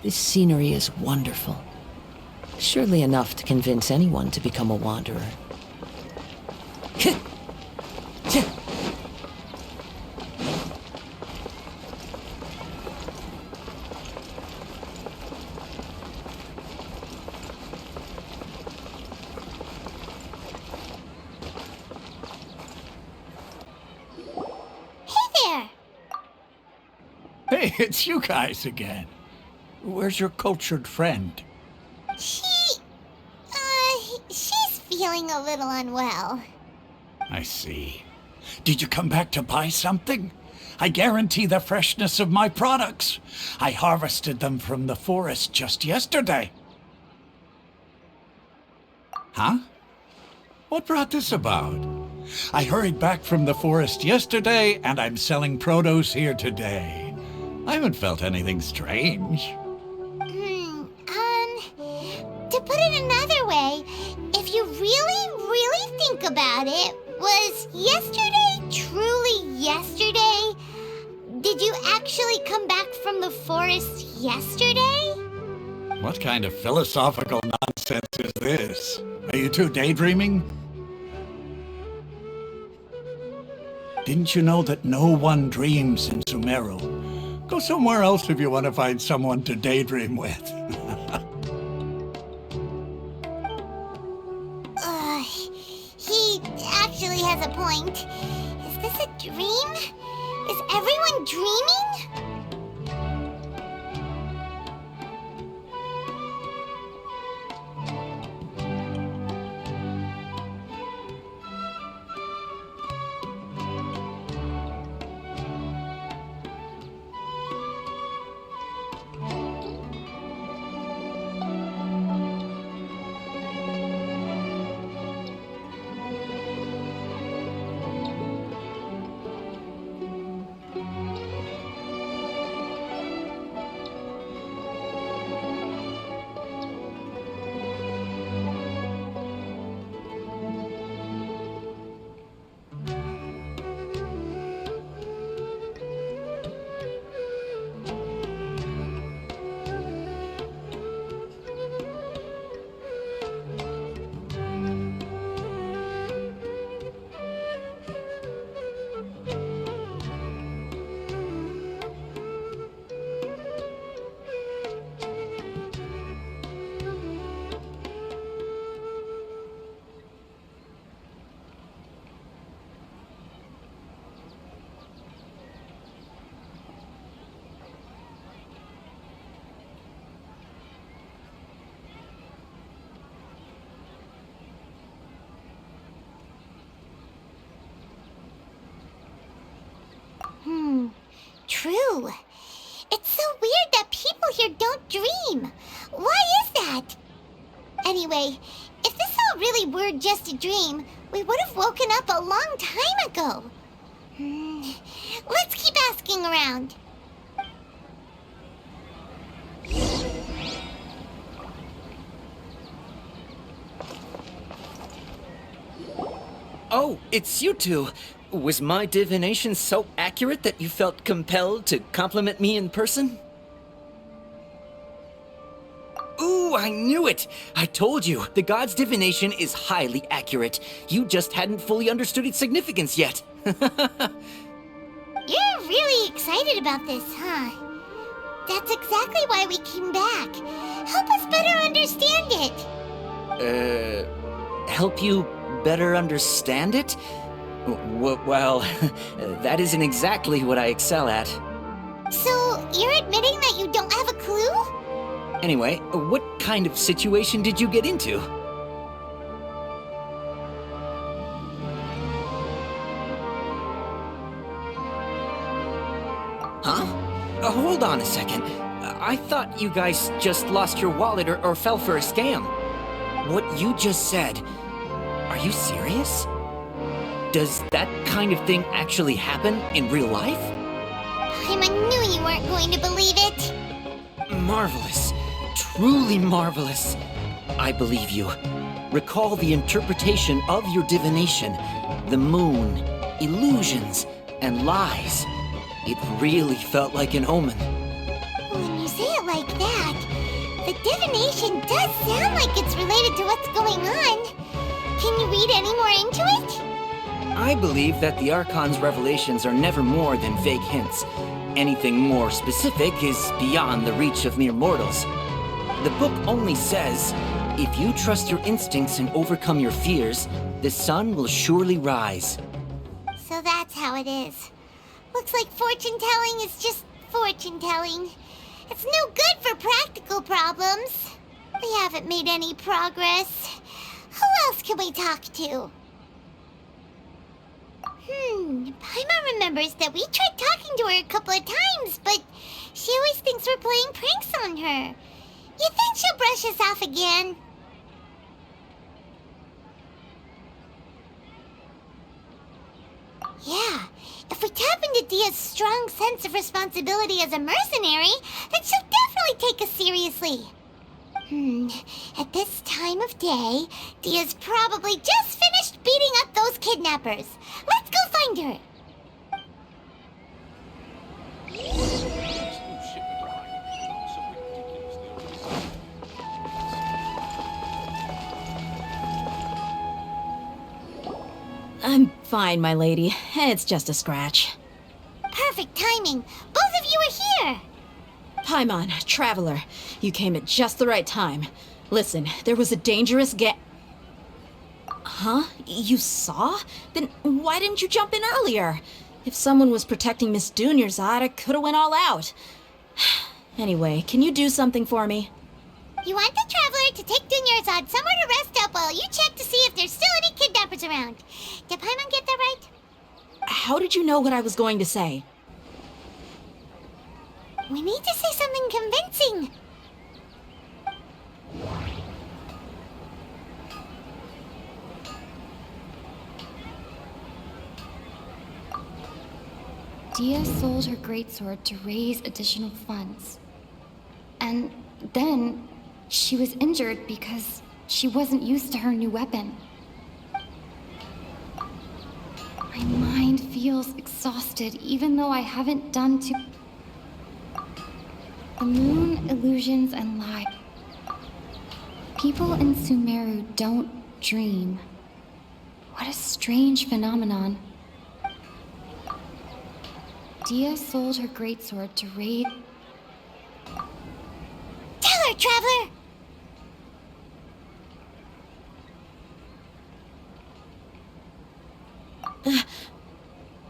This scenery is wonderful. Surely enough to convince anyone to become a wanderer. Hey, it's you guys again. Where's your cultured friend? She's feeling a little unwell. I see. Did you come back to buy something? I guarantee the freshness of my products. I harvested them from the forest just yesterday. Huh? What brought this about? I hurried back from the forest yesterday, and I'm selling produce here today. I haven't felt anything strange. To put it another way, if you really think about it, was yesterday truly yesterday? Did you actually come back from the forest yesterday? What kind of philosophical nonsense is this? Are you two daydreaming? Didn't you know that no one dreams in Sumeru? Go somewhere else if you want to find someone to daydream with. He actually has a point. Is this a dream? Is everyone dreaming? True. It's so weird that people here don't dream. Why is that? Anyway, if this all really were just a dream, we would have woken up a long time ago. Let's keep asking around. Oh, it's you two. Was my divination so accurate that you felt compelled to compliment me in person? Ooh, I knew it! I told you, the god's divination is highly accurate. You just hadn't fully understood its significance yet. You're really excited about this, huh? That's exactly why we came back. Help us better understand it. Help you better understand it? Well, that isn't exactly what I excel at. So, you're admitting that you don't have a clue? Anyway, what kind of situation did you get into? Huh? Hold on a second. I thought you guys just lost your wallet or fell for a scam. What you just said, are you serious? Does that kind of thing actually happen in real life? I knew you weren't going to believe it. Marvelous. Truly marvelous. I believe you. Recall the interpretation of your divination, the moon, illusions, and lies. It really felt like an omen. When you say it like that, The divination does sound like it's related to what's going on. Can you read any more into it? I believe that the Archon's revelations are never more than vague hints. Anything more specific is beyond the reach of mere mortals. The book only says, if you trust your instincts and overcome your fears, the sun will surely rise. So that's how it is. Looks like fortune-telling is just fortune-telling. It's no good for practical problems. We haven't made any progress. Who else can we talk to? Paimon remembers that we tried talking to her a couple of times, but she always thinks we're playing pranks on her. You think she'll brush us off again? Yeah, if we tap into Dia's strong sense of responsibility as a mercenary, then she'll definitely take us seriously. At this time of day, Dia's probably just finished beating up those kidnappers. Let's go find her. I'm fine, my lady. It's just a scratch. Perfect timing. Both of you are here. Paimon, Traveler, you came at just the right time. Listen, there was a dangerous Huh? You saw? Then why didn't you jump in earlier? If someone was protecting Miss Dunyarzad, I could've went all out. Anyway, can you do something for me? You want the Traveler to take Dunyarzad somewhere to rest up while you check to see if there's still any kidnappers around. Did Paimon get that right? How did you know what I was going to say? We need to say something convincing. Dia sold her greatsword to raise additional funds. And then she was injured because she wasn't used to her new weapon. My mind feels exhausted even though I haven't done too... The moon, illusions, and lie. People in Sumeru don't dream. What a strange phenomenon. Dia sold her greatsword to raid... Tell her, Traveler!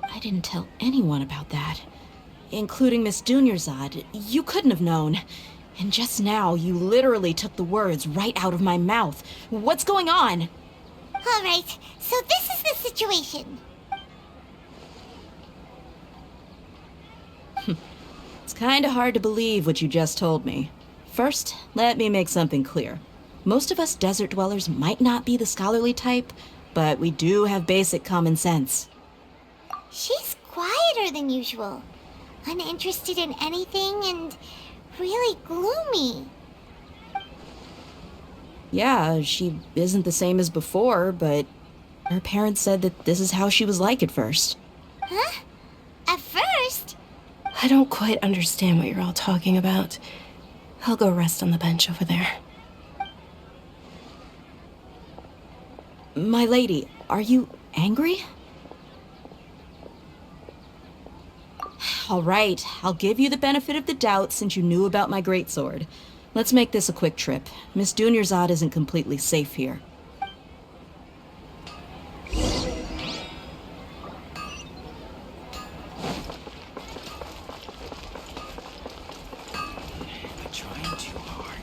I didn't tell anyone about that. Including Miss Dunyarzad. You couldn't have known. And just now, you literally took the words right out of my mouth. What's going on? All right, so this is the situation. It's kinda hard to believe what you just told me. First, let me make something clear. Most of us desert dwellers might not be the scholarly type, but we do have basic common sense. She's quieter than usual. Uninterested in anything and really gloomy. Yeah, she isn't the same as before, but her parents said that this is how she was like at first. Huh? At first? I don't quite understand what you're all talking about. I'll go rest on the bench over there. My lady, are you angry? All right, I'll give you the benefit of the doubt since you knew about my greatsword. Let's make this a quick trip. Miss Dunyarzad isn't completely safe here. Trying too hard.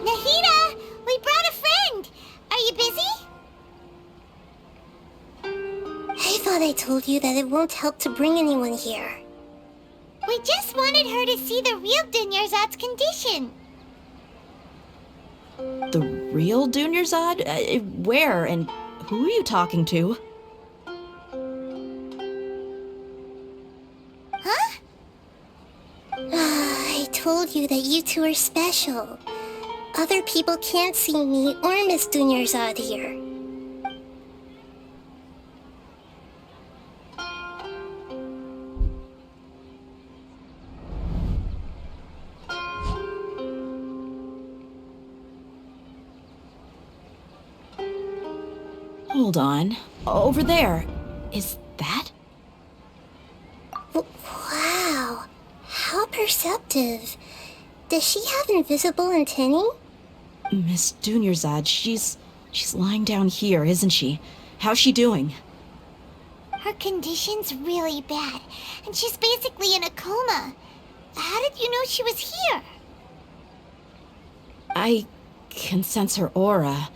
Nahida, we brought a friend. Are you busy? I thought I told you that it won't help to bring anyone here. We just wanted her to see the real Dunyarzad's condition. The real Dunyarzad? Where and who are you talking to? Huh? I told you that you two are special. Other people can't see me or Miss Dunyarzad here. Hold on. Over there. Is that? Wow. How perceptive. Does she have invisible antennae? Miss Dunyarzad, she's lying down here, isn't she? How's she doing? Her condition's really bad, and she's basically in a coma. How did you know she was here? I can sense her aura.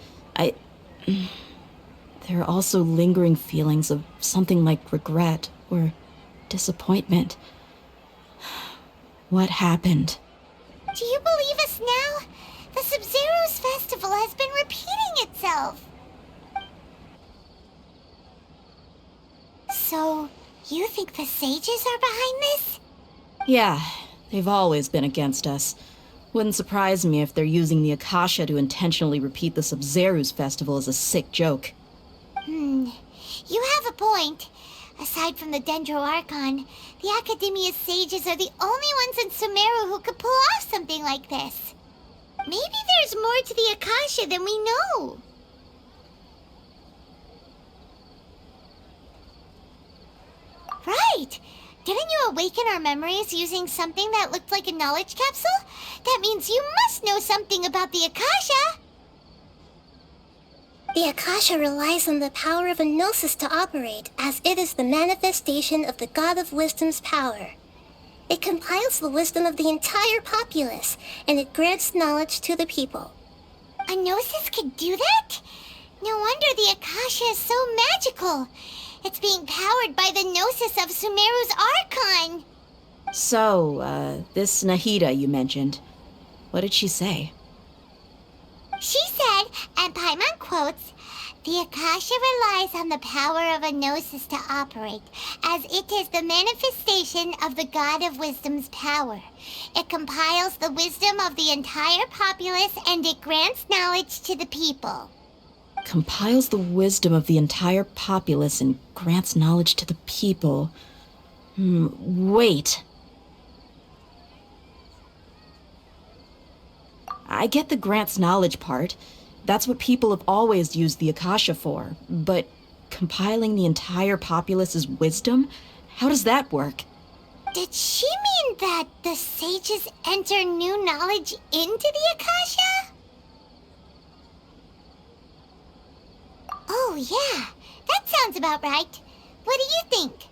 There are also lingering feelings of something like regret or disappointment. What happened? Do you believe us now? The Sumeru's festival has been repeating itself. So, you think the sages are behind this? Yeah, they've always been against us. Wouldn't surprise me if they're using the Akasha to intentionally repeat the Sub-Zeru's festival as a sick joke. You have a point. Aside from the Dendro Archon, the Academia's sages are the only ones in Sumeru who could pull off something like this. Maybe there's more to the Akasha than we know. Right! Didn't you awaken our memories using something that looked like a knowledge capsule? That means you must know something about the Akasha! The Akasha relies on the power of a gnosis to operate, as it is the manifestation of the God of Wisdom's power. It compiles the wisdom of the entire populace, and it grants knowledge to the people. A gnosis could do that? No wonder the Akasha is so magical. It's being powered by the gnosis of Sumeru's Archon. So, this Nahida you mentioned, what did she say? She said, and Paimon quotes, "The Akasha relies on the power of a gnosis to operate, as it is the manifestation of the God of Wisdom's power. It compiles the wisdom of the entire populace, and it grants knowledge to the people." Compiles the wisdom of the entire populace and grants knowledge to the people. Wait. I get the grants knowledge part. That's what people have always used the Akasha for. But compiling the entire populace's wisdom? How does that work? Did she mean that the sages enter new knowledge into the Akasha? Oh, yeah. That sounds about right. What do you think?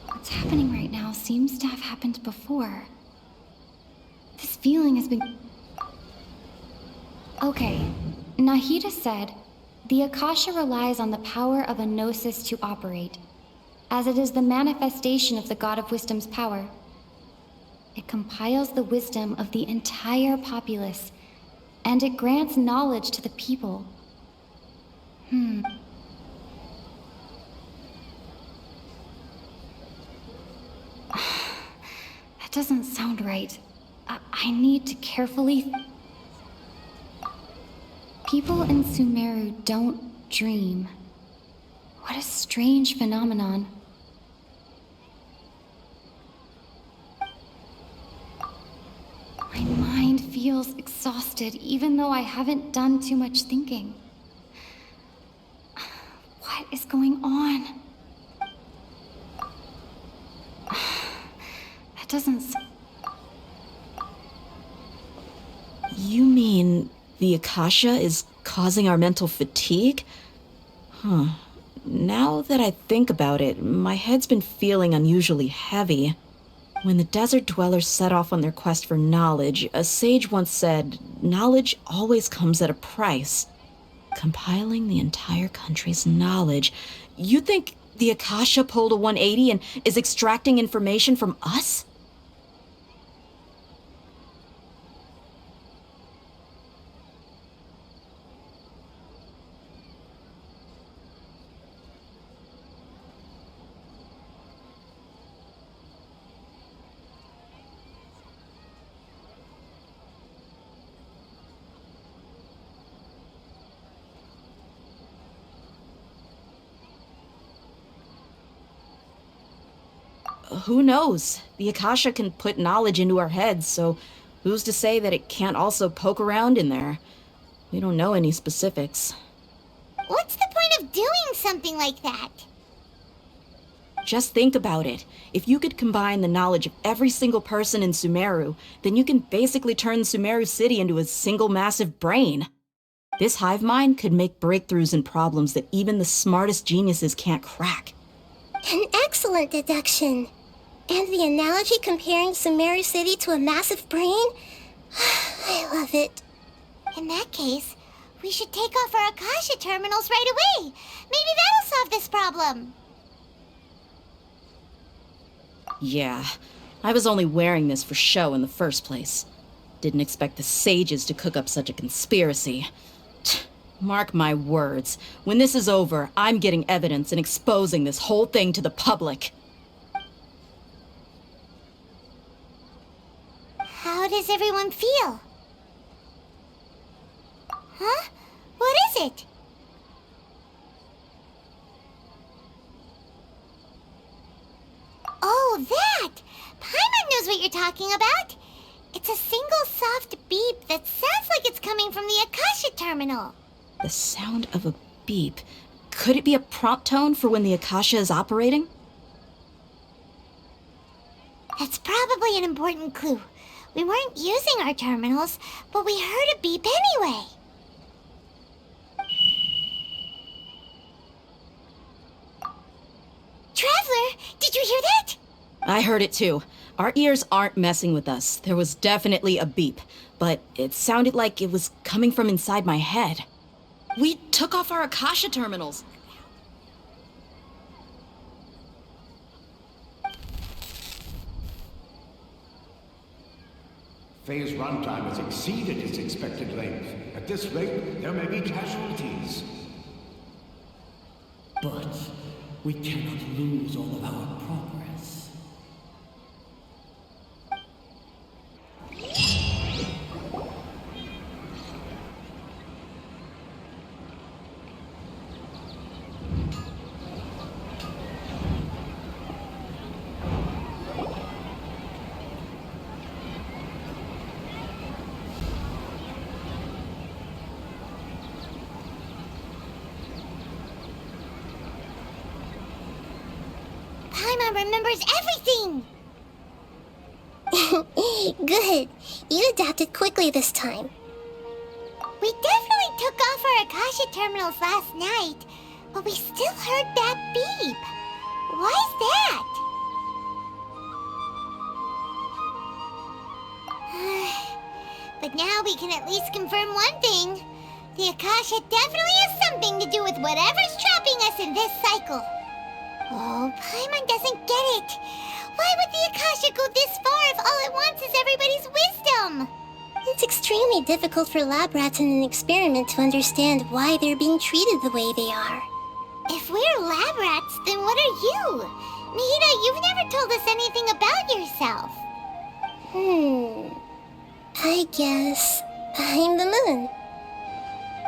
What's happening right now seems to have happened before. This feeling has been... Okay, Nahida said, the Akasha relies on the power of a gnosis to operate, as it is the manifestation of the God of Wisdom's power. It compiles the wisdom of the entire populace, and it grants knowledge to the people. That doesn't sound right. I need to carefully... People in Sumeru don't dream. What a strange phenomenon. My mind feels exhausted, even though I haven't done too much thinking. What is going on? That doesn't... You mean the Akasha is causing our mental fatigue? Now that I think about it, my head's been feeling unusually heavy. When the desert dwellers set off on their quest for knowledge, a sage once said, knowledge always comes at a price. Compiling the entire country's knowledge. You think The Akasha pulled a 180 and is extracting information from us? Who knows? The Akasha can put knowledge into our heads, so who's to say that it can't also poke around in there? We don't know any specifics. What's the point of doing something like that? Just think about it. If you could combine the knowledge of every single person in Sumeru, then you can basically turn Sumeru City into a single massive brain. This hive mind could make breakthroughs in problems that even the smartest geniuses can't crack. An excellent deduction. And the analogy comparing Sumeru City to a massive brain? I love it. In that case, we should take off our Akasha terminals right away. Maybe that'll solve this problem. Yeah, I was only wearing this for show in the first place. Didn't expect the sages to cook up such a conspiracy. Mark my words, when this is over, I'm getting evidence and exposing this whole thing to the public. How does everyone feel? Huh? What is it? Oh, that! Paimon knows what you're talking about. It's a single soft beep that sounds like it's coming from the Akasha terminal. The sound of a beep. Could it be a prompt tone for when the Akasha is operating? That's probably an important clue. We weren't using our terminals, but we heard a beep anyway. Traveler, did you hear that? I heard it too. Our ears aren't messing with us. There was definitely a beep, but it sounded like it was coming from inside my head. We took off our Akasha terminals. Phase runtime has exceeded its expected length. At this rate, there may be casualties. But we cannot lose all of our progress. Paimon remembers everything! Good. You adapted quickly this time. We definitely took off our Akasha terminals last night, but we still heard that beep. Why's that? But now we can at least confirm one thing. The Akasha definitely has something to do with whatever's trapping us in this cycle. Oh, Paimon doesn't get it. Why would the Akasha go this far if all it wants is everybody's wisdom? It's extremely difficult for lab rats in an experiment to understand why they're being treated the way they are. If we're lab rats, then what are you? Nihida, you've never told us anything about yourself. I guess I'm the moon.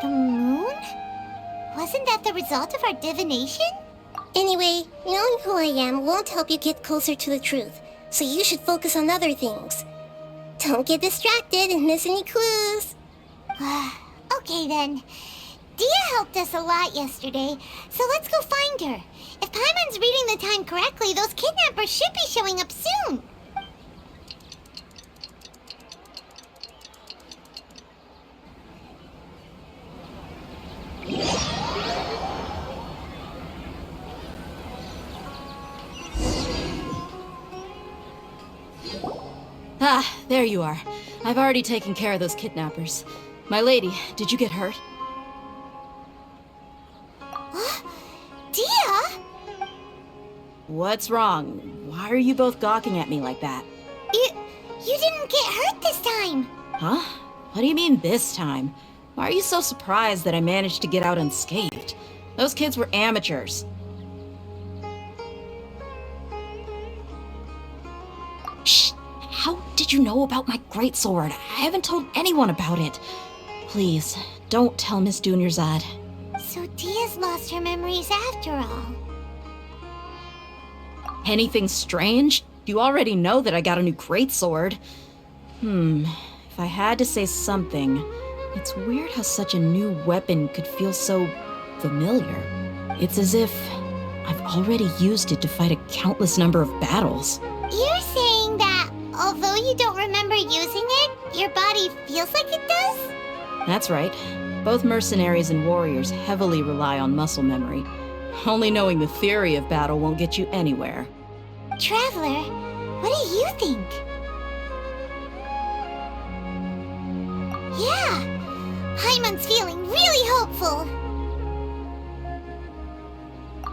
The moon? Wasn't that the result of our divination? Anyway, knowing who I am won't help you get closer to the truth, so you should focus on other things. Don't get distracted and miss any clues. Okay then. Dia helped us a lot yesterday, so let's go find her. If Paimon's reading the time correctly, those kidnappers should be showing up soon. Ah, there you are. I've already taken care of those kidnappers. My lady, did you get hurt? Dia? What's wrong? Why are you both gawking at me like that? You didn't get hurt this time. Huh? What do you mean this time? Why are you so surprised that I managed to get out unscathed? Those kids were amateurs. Shh! How did you know about my greatsword? I haven't told anyone about it. Please, don't tell Miss Dunyarzad. So Dia's lost her memories after all. Anything strange? You already know that I got a new greatsword. If I had to say something, it's weird how such a new weapon could feel so familiar. It's as if I've already used it to fight a countless number of battles. You're saying that although you don't remember using it, your body feels like it does? That's right. Both mercenaries and warriors heavily rely on muscle memory. Only knowing the theory of battle won't get you anywhere. Traveler, what do you think? Yeah, Paimon's feeling really hopeful.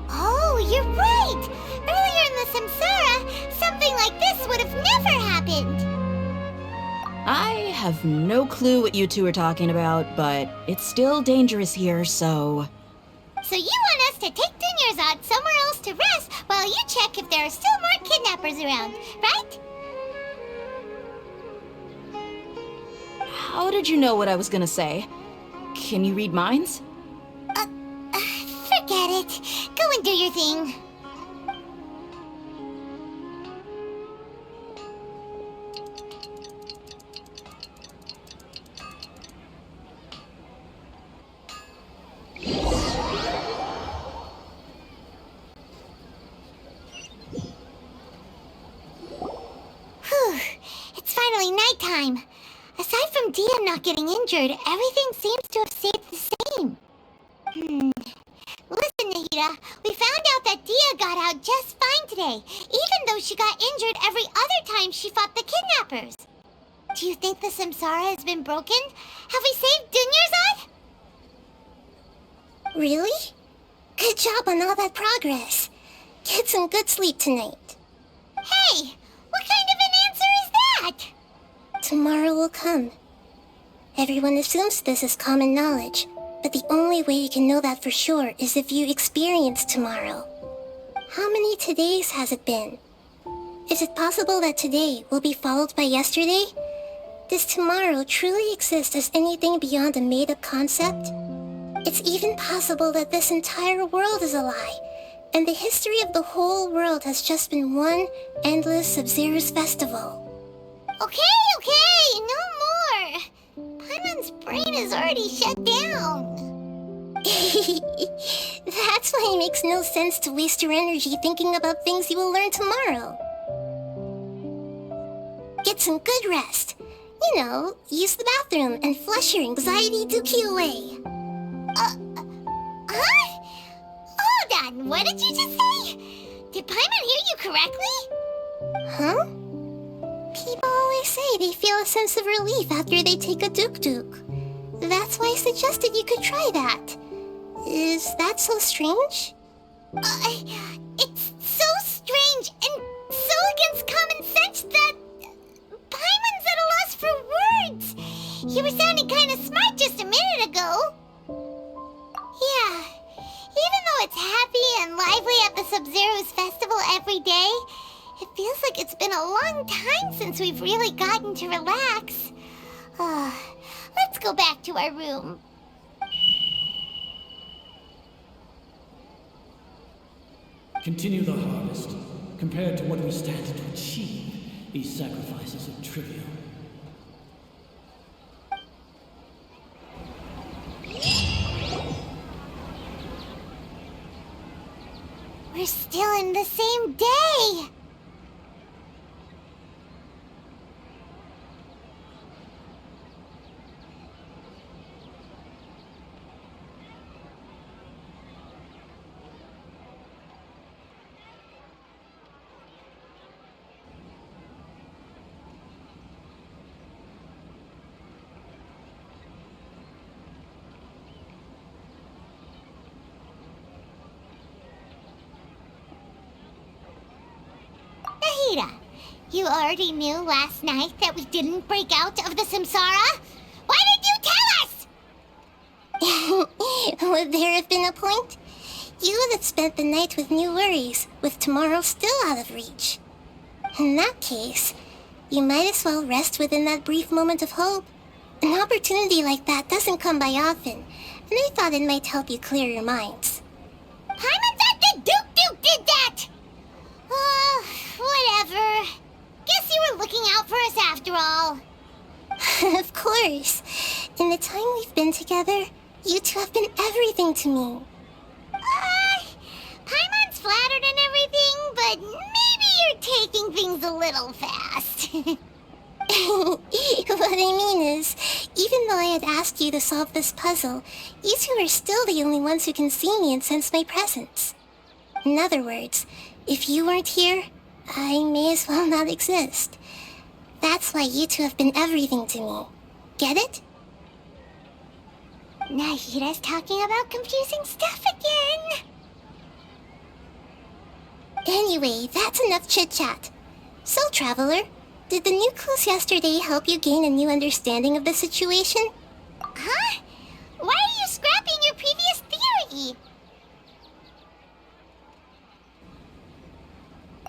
Oh, you're right! Earlier in the Samsara, something like this would have never happened! I have no clue what you two are talking about, but it's still dangerous here, so... So you want us to take Dunyarzad somewhere else to rest while you check if there are still more kidnappers around, right? How did you know what I was gonna say? Can you read minds? Forget it. Go and do your thing. Whew. It's finally nighttime. Aside from Dia not getting injured, everything seems to have stayed the same. Listen, Nahida, we found out that Dia got out just fine today, even though she got injured every other time she fought the kidnappers. Do you think the Samsara has been broken? Have we saved Dunyarzad? Really? Good job on all that progress. Get some good sleep tonight. Hey, what kind of an answer is that? Tomorrow will come. Everyone assumes this is common knowledge, but the only way you can know that for sure is if you experience tomorrow. How many todays has it been? Is it possible that today will be followed by yesterday? Does tomorrow truly exist as anything beyond a made-up concept? It's even possible that this entire world is a lie, and the history of the whole world has just been one endless Sub-Zero's festival. Okay, no more. Paimon's brain is already shut down. That's why it makes no sense to waste your energy thinking about things you will learn tomorrow. Get some good rest. You know, use the bathroom and flush your anxiety dookie away. Huh? Hold on, what did you just say? Did Paimon hear you correctly? Huh? People always say they feel a sense of relief after they take a duk-duk. That's why I suggested you could try that. Is that so strange? It's so strange and so against common sense that Paimon's at a loss for words. You were sounding kind of smart just a minute ago. Yeah, even though it's happy and lively at the Sub-Zero's festival every day, it feels like it's been a long time since we've really gotten to relax. Let's go back to our room. Continue the harvest. Compared to what we stand to achieve, these sacrifices are trivial. We're still in the same day. Nahida, you already knew last night that we didn't break out of the samsara? Why did you tell us? Would there have been a point? You would have spent the night with new worries, with tomorrow still out of reach. In that case, you might as well rest within that brief moment of hope. An opportunity like that doesn't come by often, and I thought it might help you clear your minds. Paimon thought that Duke did that! Whatever. Guess you were looking out for us after all. Of course. In the time we've been together, you two have been everything to me. Paimon's flattered and everything, but maybe you're taking things a little fast. What I mean is, even though I had asked you to solve this puzzle, you two are still the only ones who can see me and sense my presence. In other words, if you weren't here, I may as well not exist. That's why you two have been everything to me. Get it? Nahida's talking about confusing stuff again. Anyway, that's enough chit-chat. So, Traveler, did the new clues yesterday help you gain a new understanding of the situation? Huh? Why are you scrapping your previous theory?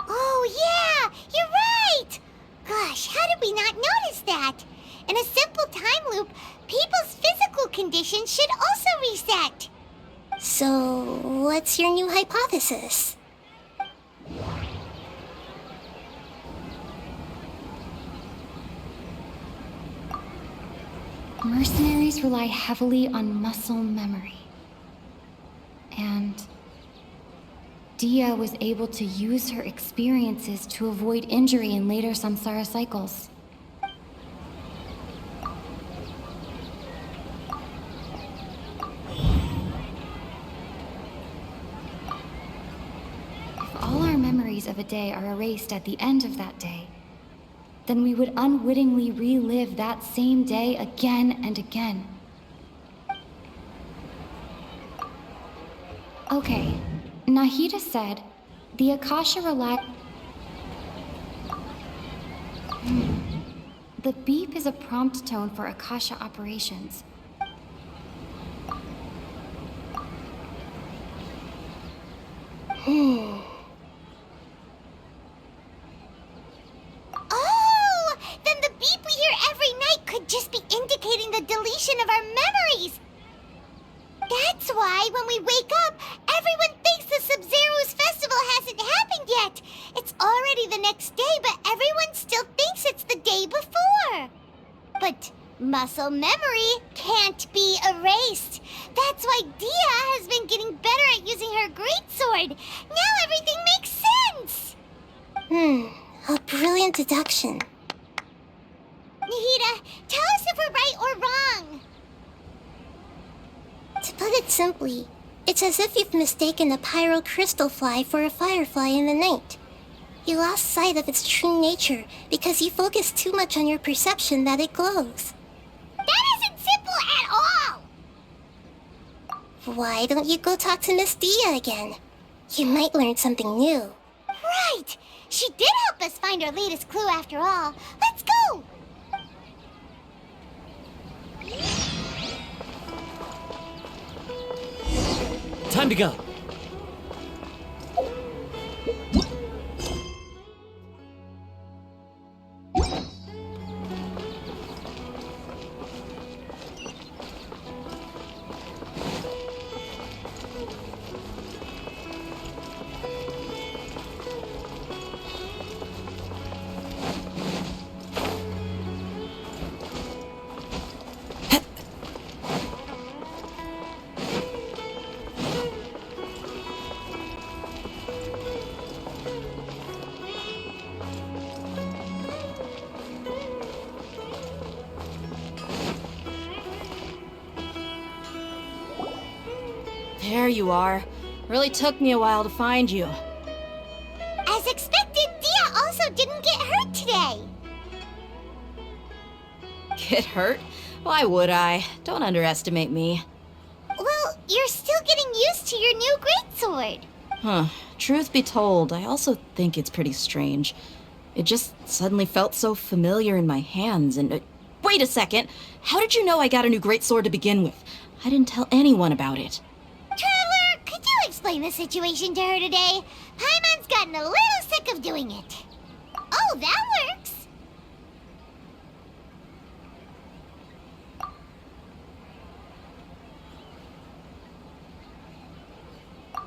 Oh, yeah! You're right! Gosh, how did we not notice that? In a simple time loop, people's physical condition should also reset. So, what's your new hypothesis? Mercenaries rely heavily on muscle memory. And Dia was able to use her experiences to avoid injury in later samsara cycles. If all our memories of a day are erased at the end of that day, then we would unwittingly relive that same day again and again. Okay, Nahida said the Akasha rely... The beep is a prompt tone for Akasha operations. Oh! Then the beep we hear every night could just be indicating the deletion of our memories. That's why when we wake up, everyone thinks the Sub-Zero's festival hasn't happened yet. It's already the next day, but everyone still thinks it's the day before. But muscle memory can't be erased. That's why Dia has been getting better at using her greatsword. Now everything makes sense. A brilliant deduction. Nahida, tell us if we're right or wrong. To put it simply, it's as if you've mistaken a pyro crystal fly for a firefly in the night. You lost sight of its true nature because you focused too much on your perception that it glows. That isn't simple at all! Why don't you go talk to Miss Dia again? You might learn something new. Right! She did help us find our latest clue after all. Let's go! Time to go. There you are. Really took me a while to find you. As expected, Dia also didn't get hurt today. Get hurt? Why would I? Don't underestimate me. Well, you're still getting used to your new greatsword. Huh. Truth be told, I also think it's pretty strange. It just suddenly felt so familiar in my hands, and... wait a second! How did you know I got a new greatsword to begin with? I didn't tell anyone about it. Traveler, could you explain the situation to her today? Paimon's gotten a little sick of doing it. Oh, that works.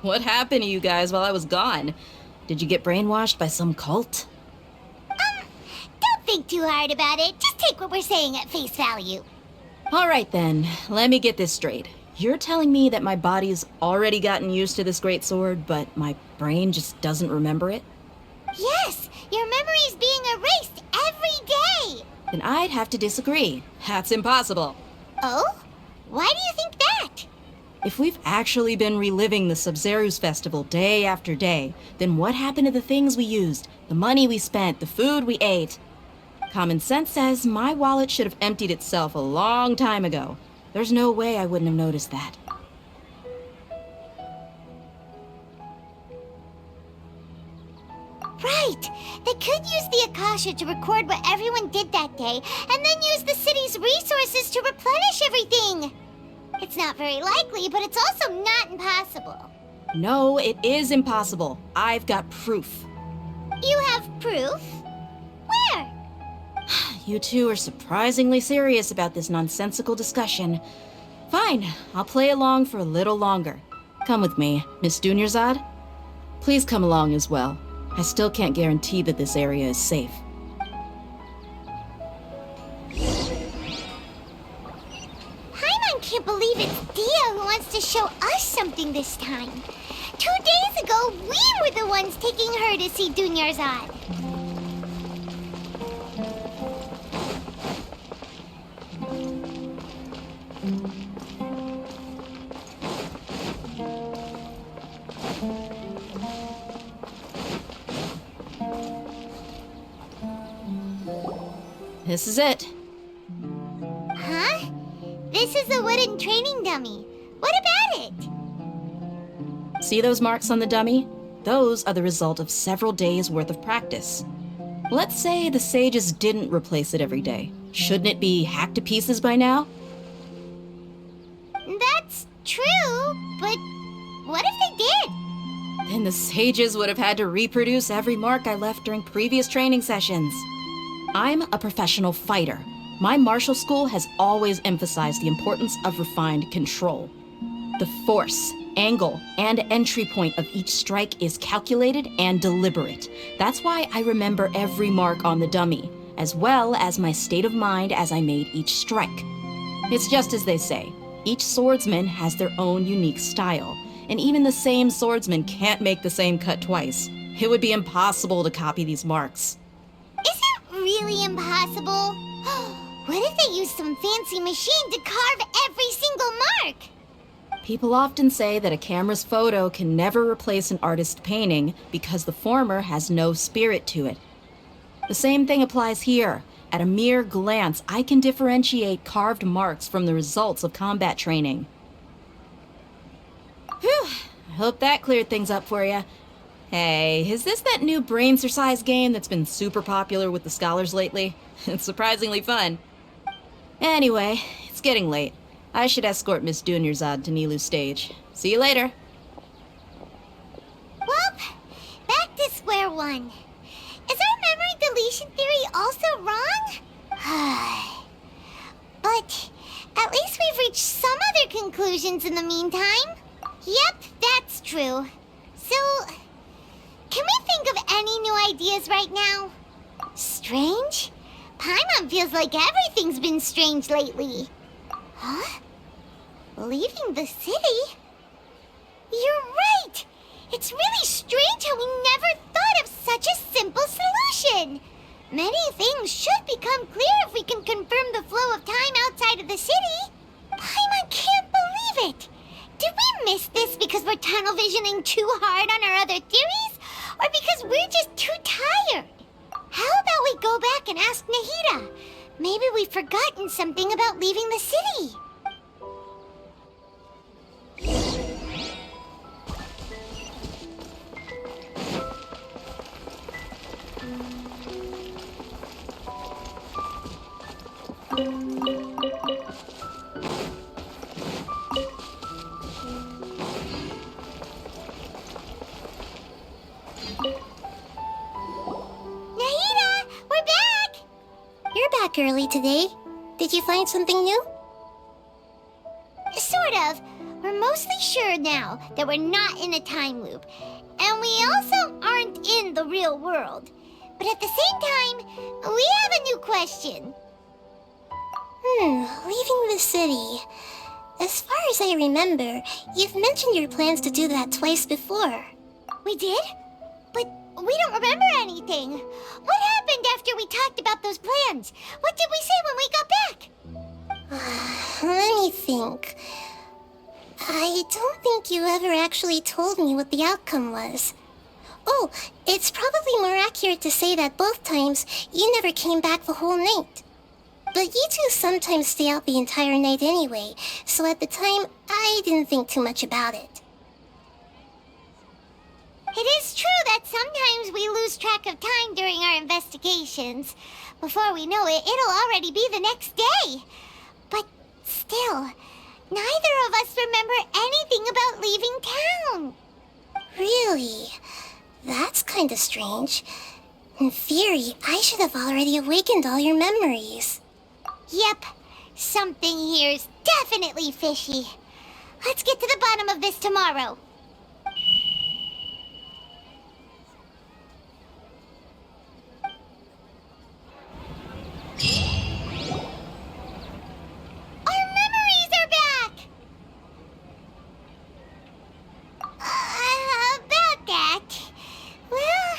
What happened to you guys while I was gone? Did you get brainwashed by some cult? Don't think too hard about it. Just take what we're saying at face value. All right then, let me get this straight. You're telling me that my body's already gotten used to this great sword, but my brain just doesn't remember it? Yes, your memory's being erased every day. Then I'd have to disagree. That's impossible. Oh? Why do you think that? If we've actually been reliving the Sumeru's festival day after day, then what happened to the things we used, the money we spent, the food we ate? Common sense says my wallet should have emptied itself a long time ago. There's no way I wouldn't have noticed that. Right! They could use the Akasha to record what everyone did that day, and then use the city's resources to replenish everything! It's not very likely, but it's also not impossible. No, it is impossible. I've got proof. You have proof? Where? You two are surprisingly serious about this nonsensical discussion. Fine, I'll play along for a little longer. Come with me, Miss Dunyarzad. Please come along as well. I still can't guarantee that this area is safe. Paimon can't believe it's Dia who wants to show us something this time. 2 days ago, we were the ones taking her to see Dunyarzad. This is it. Huh? This is a wooden training dummy. What about it? See those marks on the dummy? Those are the result of several days' worth of practice. Let's say the sages didn't replace it every day. Shouldn't it be hacked to pieces by now? That's true, but what if they did? Then the sages would have had to reproduce every mark I left during previous training sessions. I'm a professional fighter. My martial school has always emphasized the importance of refined control. The force, angle, and entry point of each strike is calculated and deliberate. That's why I remember every mark on the dummy, as well as my state of mind as I made each strike. It's just as they say, each swordsman has their own unique style, and even the same swordsman can't make the same cut twice. It would be impossible to copy these marks. Really impossible? What if they use some fancy machine to carve every single mark? People often say that a camera's photo can never replace an artist's painting because the former has no spirit to it. The same thing applies here. At a mere glance, I can differentiate carved marks from the results of combat training. Whew, I hope that cleared things up for you. Hey, is this that new brain exercise game that's been super popular with the scholars lately? It's surprisingly fun. Anyway, it's getting late. I should escort Miss Dunyarzad to Nilu's stage. See you later. Well, back to square one. Is our memory deletion theory also wrong? But at least we've reached some other conclusions in the meantime. Yep, that's true. So, can we think of any new ideas right now? Strange? Paimon feels like everything's been strange lately. Huh? Leaving the city? You're right! It's really strange how we never thought of such a simple solution! Many things should become clear if we can confirm the flow of time outside of the city. Paimon can't believe it! Did we miss this because we're tunnel visioning too hard on our other theories? Or because we're just too tired? How about we go back and ask Nahida? Maybe we've forgotten something about leaving the city. early today. Did you find something new? Sort of. We're mostly sure now that we're not in a time loop. And we also aren't in the real world. But at the same time, we have a new question. Leaving the city. As far as I remember, you've mentioned your plans to do that twice before. We did? But we don't remember anything. What happened after we talked about those plans? What did we say when we got back? Let me think. I don't think you ever actually told me what the outcome was. Oh, it's probably more accurate to say that both times you never came back the whole night. But you two sometimes stay out the entire night anyway, so at the time, I didn't think too much about it. It is true that sometimes we lose track of time during our investigations. Before we know it, it'll already be the next day. But still, neither of us remember anything about leaving town. Really? That's kinda strange. In theory, I should have already awakened all your memories. Yep, something here's definitely fishy. Let's get to the bottom of this tomorrow. Our memories are back! About that. Well,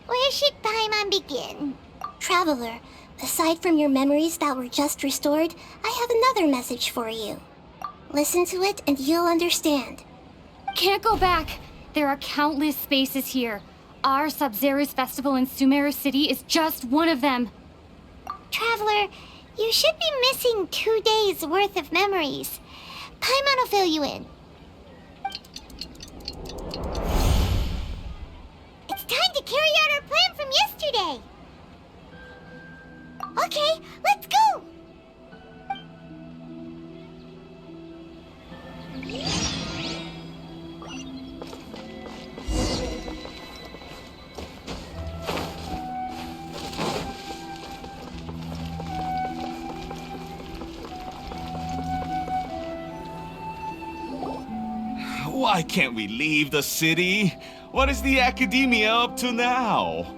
where should Paimon begin? Traveler, aside from your memories that were just restored, I have another message for you. Listen to it and you'll understand. Can't go back. There are countless spaces here. Our Sub-Zero's festival in Sumeru City is just one of them. Traveler, you should be missing 2 days worth of memories. Paimon will fill you in. It's time to carry out our plan from yesterday. Okay, let's go! Why can't we leave the city? What is the Academia up to now?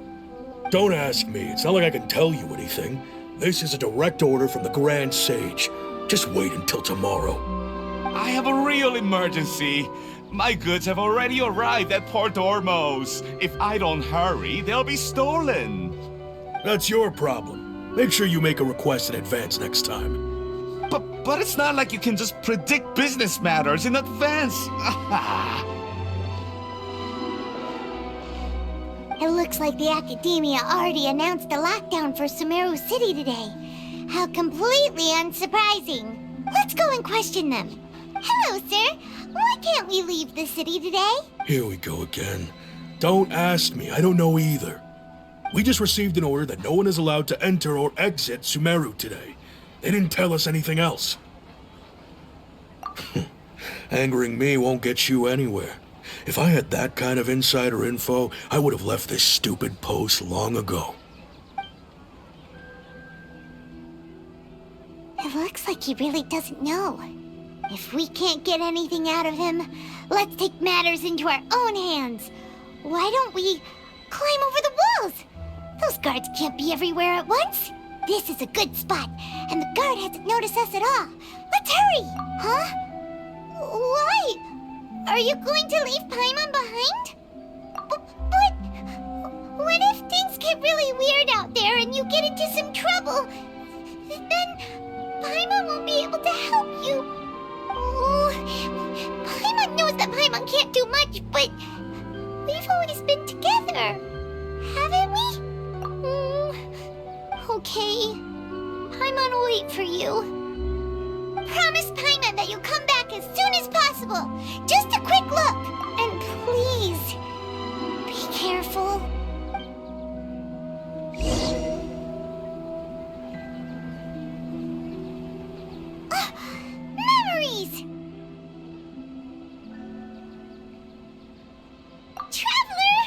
Don't ask me. It's not like I can tell you anything. This is a direct order from the Grand Sage. Just wait until tomorrow. I have a real emergency. My goods have already arrived at Port Ormos. If I don't hurry, they'll be stolen. That's your problem. Make sure you make a request in advance next time. But it's not like you can just predict business matters in advance. It looks like the Academia already announced a lockdown for Sumeru City today. How completely unsurprising. Let's go and question them. Hello, sir. Why can't we leave the city today? Here we go again. Don't ask me. I don't know either. We just received an order that no one is allowed to enter or exit Sumeru today. They didn't tell us anything else. Angering me won't get you anywhere. If I had that kind of insider info, I would have left this stupid post long ago. It looks like he really doesn't know. If we can't get anything out of him, let's take matters into our own hands. Why don't we climb over the walls? Those guards can't be everywhere at once. This is a good spot, and the guard hasn't noticed us at all. Let's hurry! Huh? Why? Are you going to leave Paimon behind? But what if things get really weird out there and you get into some trouble? Then Paimon won't be able to help you. Oh, Paimon knows that Paimon can't do much, but we've always been together, haven't we? Okay. Paimon will wait for you. Promise Paimon that you'll come back as soon as possible. Just a quick look. And please, be careful. Memories! Traveler!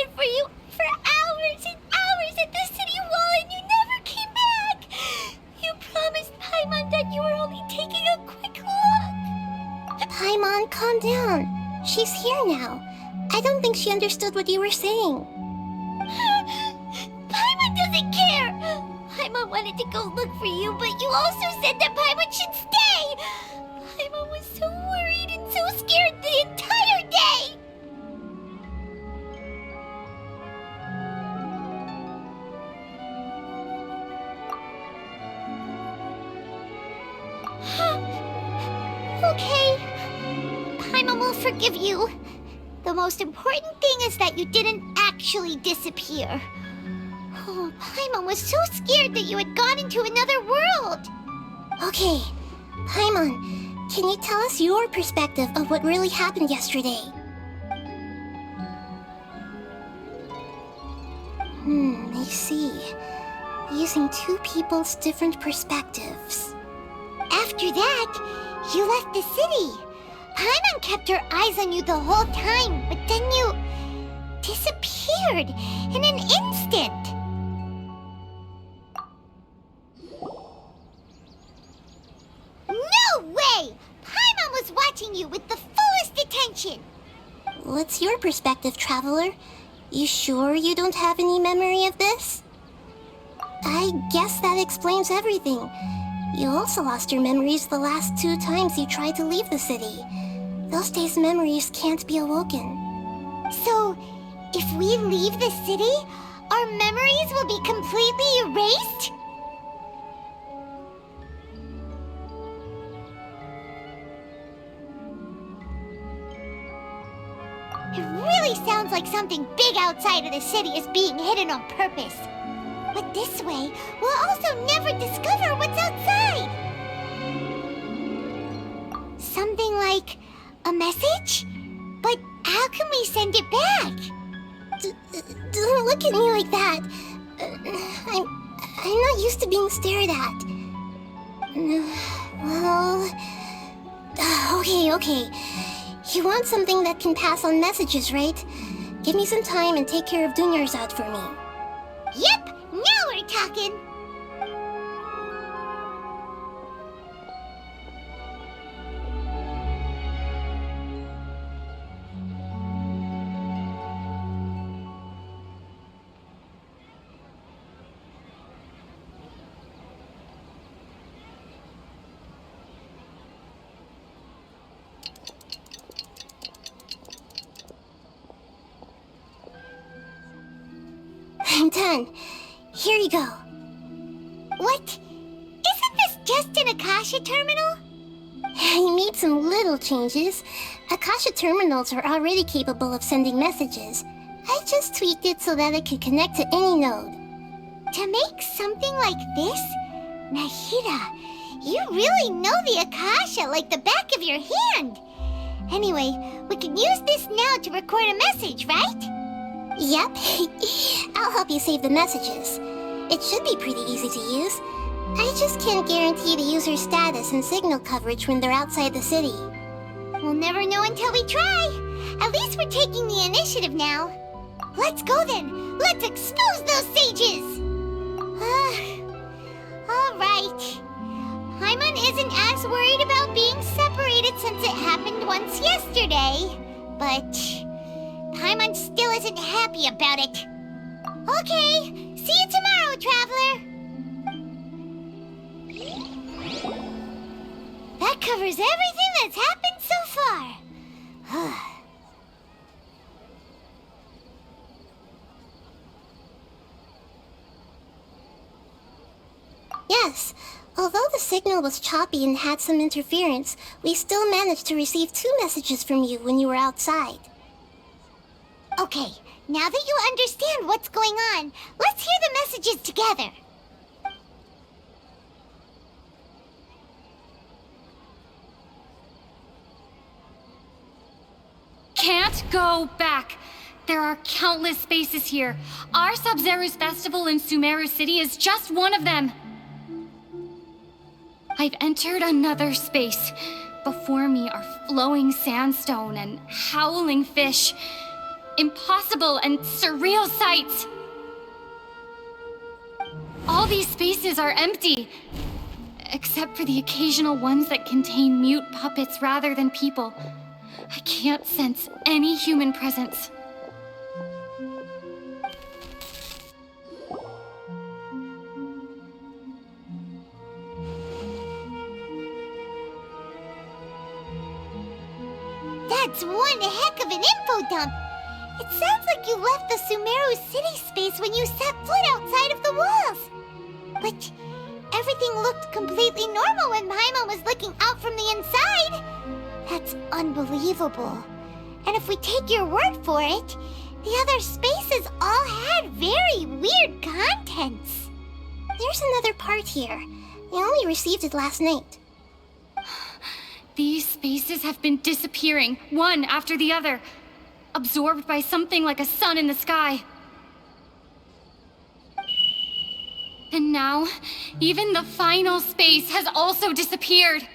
waited for you for hours and hours at the city wall and you never came back. You promised Paimon that you were only taking a quick look. Paimon, calm down. She's here now. I don't think she understood what you were saying. Paimon doesn't care. Paimon wanted to go look for you, but you also said that Paimon should stay. Paimon was so worried and so scared the entire day. Okay. Paimon will forgive you. The most important thing is that you didn't actually disappear. Oh, Paimon was so scared that you had gone into another world. Okay, Paimon, can you tell us your perspective of what really happened yesterday? I see. Using two people's different perspectives. After that, you left the city. Paimon kept her eyes on you the whole time, but then you disappeared in an instant. No way! Paimon was watching you with the fullest attention. What's your perspective, Traveler? You sure you don't have any memory of this? I guess that explains everything. You also lost your memories the last 2 times you tried to leave the city. Those days' memories can't be awoken. So, if we leave the city, our memories will be completely erased? It really sounds like something big outside of the city is being hidden on purpose. But this way, we'll also never discover what's outside. Something like a message? But how can we send it back? Don't look at me like that. I'm not used to being stared at. Well... Okay. You want something that can pass on messages, right? Give me some time and take care of Dunyarzad for me. Yep! Now we're talking! I'm done. Here you go. What? Isn't this just an Akasha terminal? I made some little changes. Akasha terminals are already capable of sending messages. I just tweaked it so that it could connect to any node. To make something like this? Nahida, you really know the Akasha like the back of your hand. Anyway, we can use this now to record a message, right? Yep. I'll help you save the messages. It should be pretty easy to use. I just can't guarantee the user's status and signal coverage when they're outside the city. We'll never know until we try. At least we're taking the initiative now. Let's go then. Let's expose those sages. All right. Paimon isn't as worried about being separated since it happened once yesterday. But Paimon still isn't happy about it. Okay, see you tomorrow, Traveler. That covers everything that's happened so far. Yes, although the signal was choppy and had some interference, we still managed to receive 2 messages from you when you were outside. Okay, now that you understand what's going on, let's hear the messages together. Can't go back. There are countless spaces here. Our Sub-Zeru's festival in Sumeru City is just one of them. I've entered another space. Before me are flowing sandstone and howling fish. impossible and surreal sights. All these spaces are empty, except for the occasional ones that contain mute puppets rather than people. I can't sense any human presence. That's one heck of an info dump. It sounds like you left the Sumeru city space when you set foot outside of the walls. But everything looked completely normal when Paimon was looking out from the inside. That's unbelievable. And if we take your word for it, the other spaces all had very weird contents. There's another part here. We only received it last night. These spaces have been disappearing, one after the other, absorbed by something like a sun in the sky. And now, even the final space has also disappeared.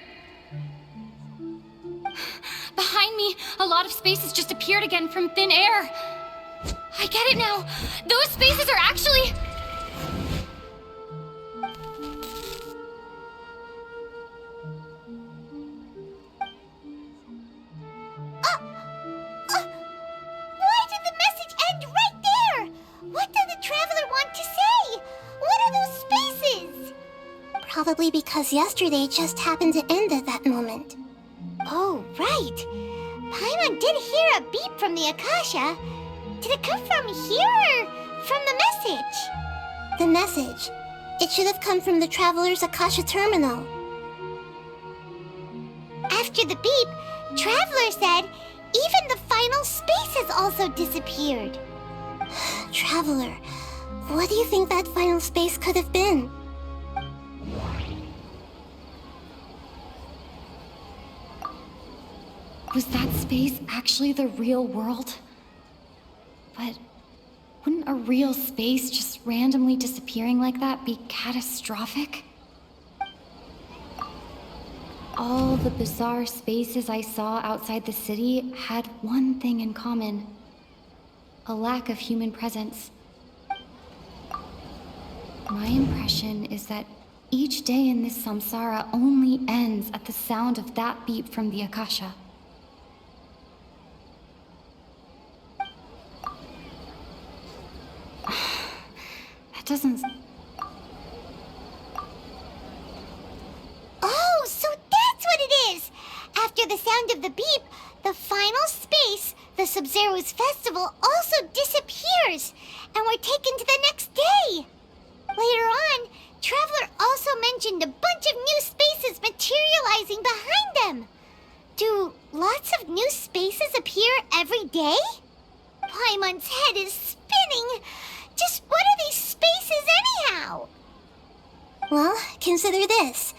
Behind me, a lot of spaces just appeared again from thin air. I get it now. Those spaces are actually... Why did the message end right there? What did the traveler want to say? What are those spaces? Probably because yesterday just happened to end at that moment. Oh, right. Paimon did hear a beep from the Akasha. Did it come from here or from the message? The message. It should have come from the Traveler's Akasha terminal. After the beep, Traveler said even the final space has also disappeared. Traveler, what do you think that final space could have been? Was that space actually the real world? But wouldn't a real space just randomly disappearing like that be catastrophic? All the bizarre spaces I saw outside the city had one thing in common: a lack of human presence. My impression is that each day in this samsara only ends at the sound of that beep from the Akasha. That doesn't... Oh, so that's what it is! After the sound of the beep, the final space, the Sub-Zero's festival, also disappears, and we're taken to the next day. Later on, Traveler also mentioned a bunch of new spaces materializing behind them. Do lots of new spaces appear every day? Paimon's head is spinning. Just what are these spaces anyhow? Well, consider this.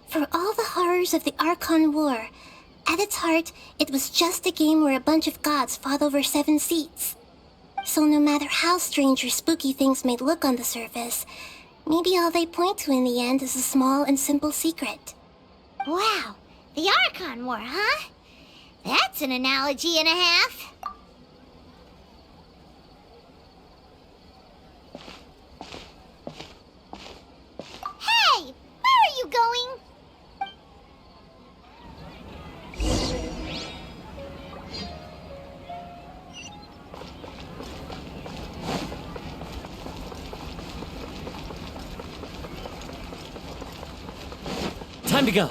For all the horrors of the Archon War, at its heart, it was just a game where a bunch of gods fought over 7 seats. So no matter how strange or spooky things may look on the surface, maybe all they point to in the end is a small and simple secret. Wow, the Archon War, huh? That's an analogy and a half. Hey, where are you going? Time to go.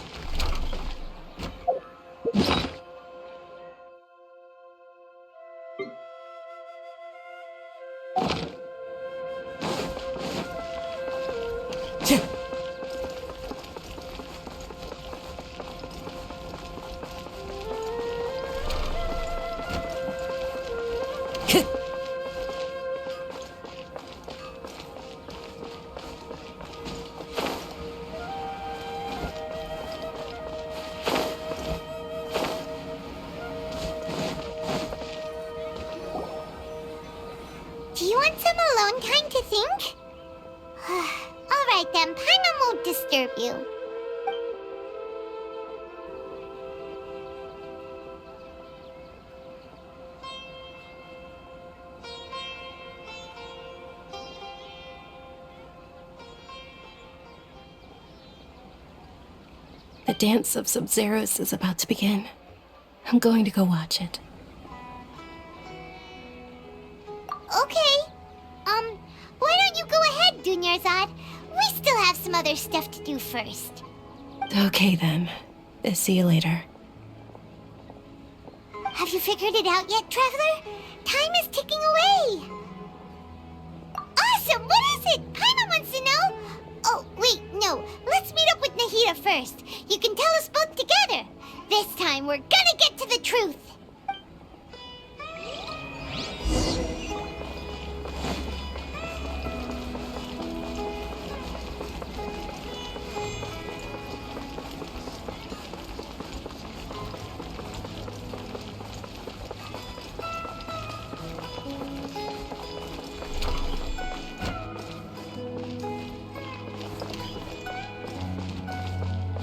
Do you want some alone time to think? Alright then, Paimon won't disturb you. The dance of Sub-Zeros is about to begin. I'm going to go watch it. Okay. Why don't you go ahead, Dunyarzad? We still have some other stuff to do first. Okay then. See you later. Have you figured it out yet, Traveler? Time is ticking away. Awesome! What is it? Paimon wants to know. Oh, wait, no. Let's meet up with Nahida first. You can tell us both together. This time, we're gonna get to the truth.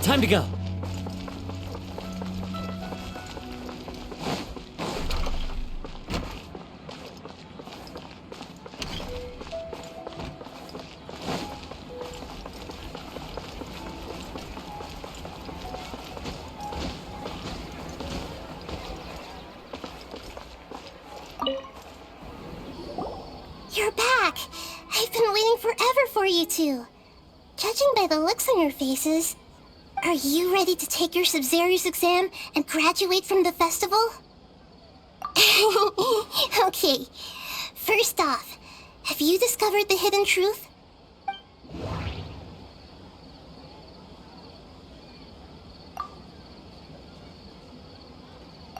Time to go. You're back! I've been waiting forever for you two. Judging by the looks on your faces, are you ready to take your Sub-Zero's exam and graduate from the festival? Okay, first off, have you discovered the hidden truth?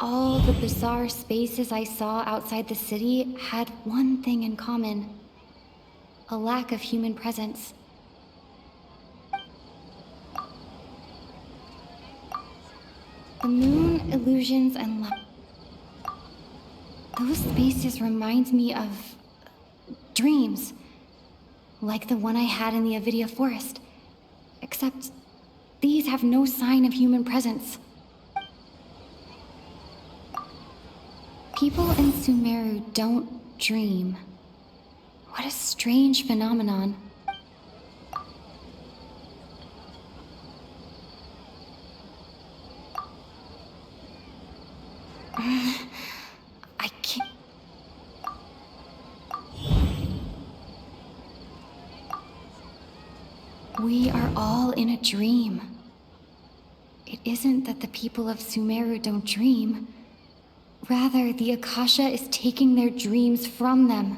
All the bizarre spaces I saw outside the city had one thing in common: a lack of human presence. The moon, illusions, and light. Those spaces remind me of dreams, like the one I had in the Avidia forest. Except these have no sign of human presence. People in Sumeru don't dream. What a strange phenomenon. I can't... We are all in a dream. It isn't that the people of Sumeru don't dream. Rather, the Akasha is taking their dreams from them.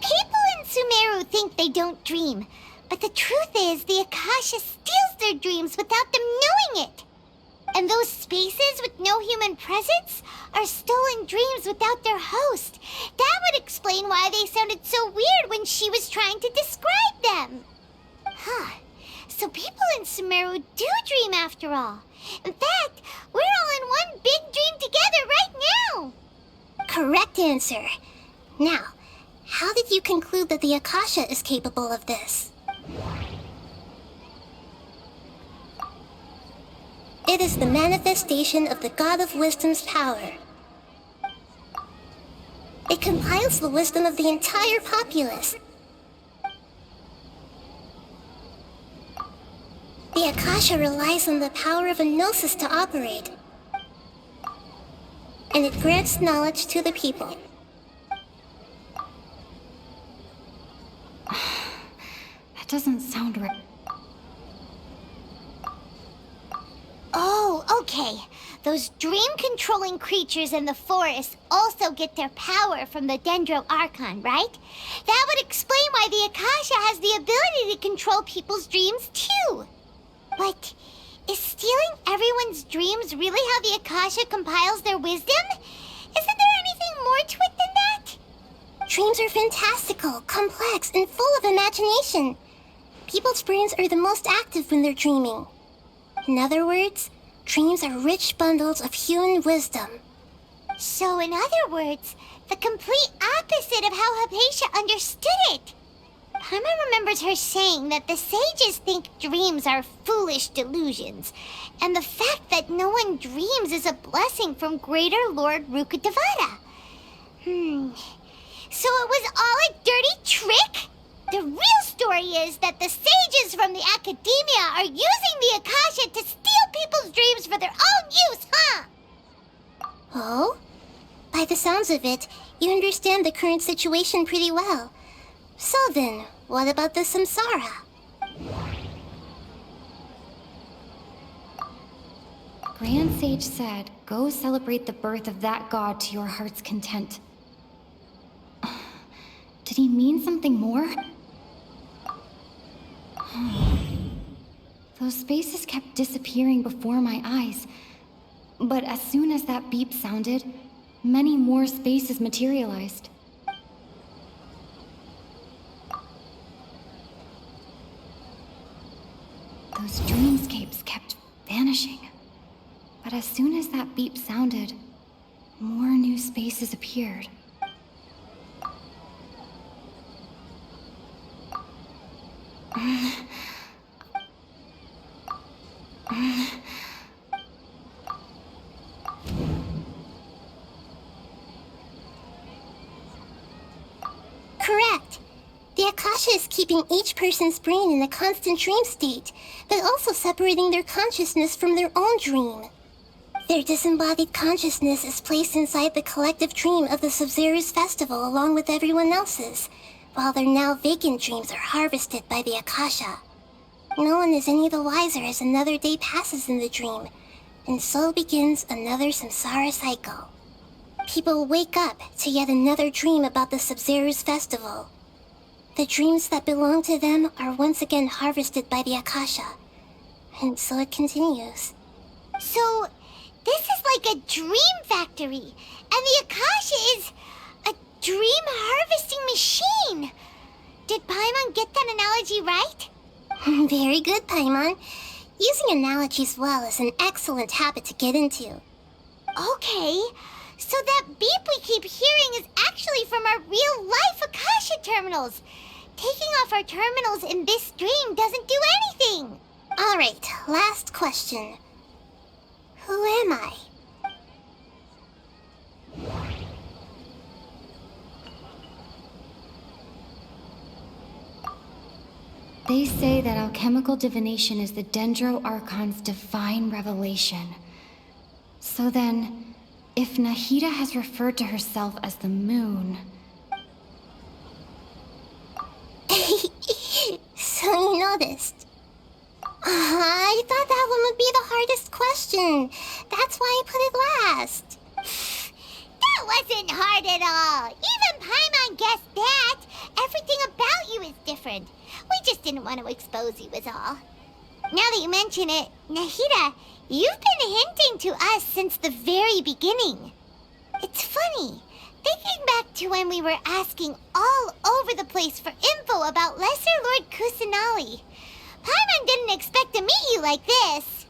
People in Sumeru think they don't dream, but the truth is the Akasha steals their dreams without them knowing it. And those spaces with no human presence are stolen dreams without their host. That would explain why they sounded so weird when she was trying to describe them. Huh. So people in Sumeru do dream after all. In fact, we're all in one big dream together right now. Correct answer. Now, how did you conclude that the Akasha is capable of this? It is the manifestation of the God of Wisdom's power. It compiles the wisdom of the entire populace. The Akasha relies on the power of a gnosis to operate, and it grants knowledge to the people. That doesn't sound right. Oh, okay. Those dream-controlling creatures in the forest also get their power from the Dendro Archon, right? That would explain why the Akasha has the ability to control people's dreams, too. But is stealing everyone's dreams really how the Akasha compiles their wisdom? Isn't there anything more to it than that? Dreams are fantastical, complex, and full of imagination. People's brains are the most active when they're dreaming. In other words, dreams are rich bundles of human wisdom. So in other words, the complete opposite of how Hypatia understood it. Paimon remembers her saying that the sages think dreams are foolish delusions, and the fact that no one dreams is a blessing from Greater Lord Rukkhadevata. So it was all a dirty trick? The real story is that the sages from from the academia are using the Akasha to steal people's dreams for their own use, huh? Oh? By the sounds of it, you understand the current situation pretty well. So then, what about the samsara? Grand Sage said, go celebrate the birth of that god to your heart's content. Did he mean something more? Those spaces kept disappearing before my eyes. But as soon as that beep sounded, many more spaces materialized. Those dreamscapes kept vanishing. But as soon as that beep sounded, more new spaces appeared. Correct. The Akasha is keeping each person's brain in a constant dream state, but also separating their consciousness from their own dream. Their disembodied consciousness is placed inside the collective dream of the Sumeru's festival along with everyone else's, while their now vacant dreams are harvested by the Akasha. No one is any the wiser as another day passes in the dream, and so begins another samsara cycle. People wake up to yet another dream about the Sumeru's festival. The dreams that belong to them are once again harvested by the Akasha, and so it continues. So, this is like a dream factory, and the Akasha is a dream harvesting machine. Did Paimon get that analogy right? Very good, Paimon. Using analogies well is an excellent habit to get into. Okay, so that beep we keep hearing is actually from our real-life Akasha terminals. Taking off our terminals in this dream doesn't do anything. All right, last question. Who am I? They say that alchemical divination is the Dendro Archon's divine revelation. So then, if Nahida has referred to herself as the moon... So you noticed. I thought that one would be the hardest question. That's why I put it last. That wasn't hard at all. Even Paimon guessed that. Everything about you is different. We just didn't want to expose you is all. Now that you mention it, Nahida, you've been hinting to us since the very beginning. It's funny. Thinking back to when we were asking all over the place for info about Lesser Lord Kusanali, Paimon didn't expect to meet you like this.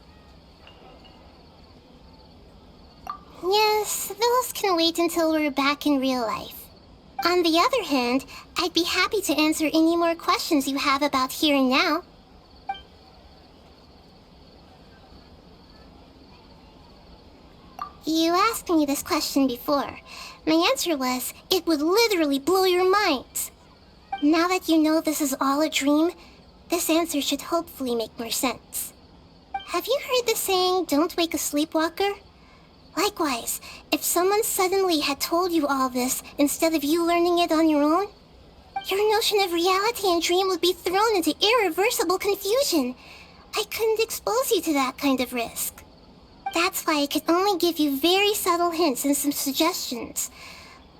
Yes, those can wait until we're back in real life. On the other hand, I'd be happy to answer any more questions you have about here and now. You asked me this question before. My answer was, it would literally blow your minds. Now that you know this is all a dream, this answer should hopefully make more sense. Have you heard the saying, don't wake a sleepwalker? Likewise, if someone suddenly had told you all this instead of you learning it on your own, your notion of reality and dream would be thrown into irreversible confusion. I couldn't expose you to that kind of risk. That's why I could only give you very subtle hints and some suggestions.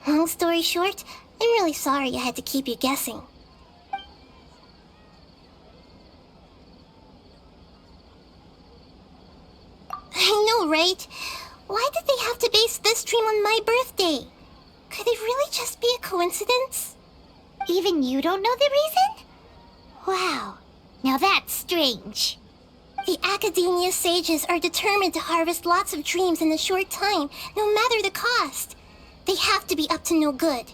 Long story short, I'm really sorry I had to keep you guessing. I know, right? Why did they have to base this dream on my birthday? Could it really just be a coincidence? Even you don't know the reason? Wow, now that's strange. The Academia sages are determined to harvest lots of dreams in a short time, no matter the cost. They have to be up to no good.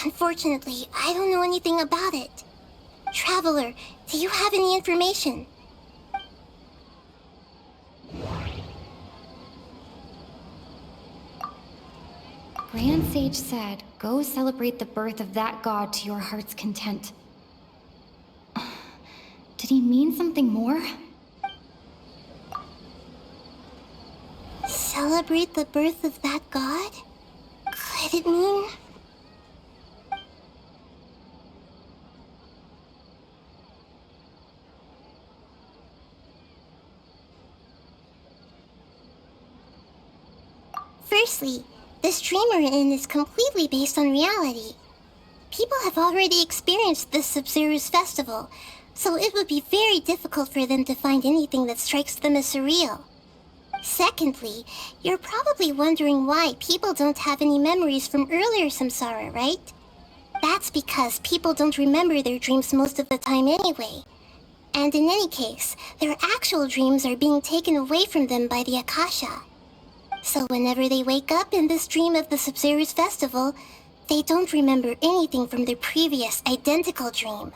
Unfortunately, I don't know anything about it. Traveler, do you have any information? Grand Sage said, go celebrate the birth of that god to your heart's content. Did he mean something more? Celebrate the birth of that god? Could it mean... Firstly, this dream we're in is completely based on reality. People have already experienced this Sumeru's festival, so it would be very difficult for them to find anything that strikes them as surreal. Secondly, you're probably wondering why people don't have any memories from earlier samsara, right? That's because people don't remember their dreams most of the time anyway. And in any case, their actual dreams are being taken away from them by the Akasha. So whenever they wake up in this dream of the Sumeru's festival, they don't remember anything from their previous identical dream.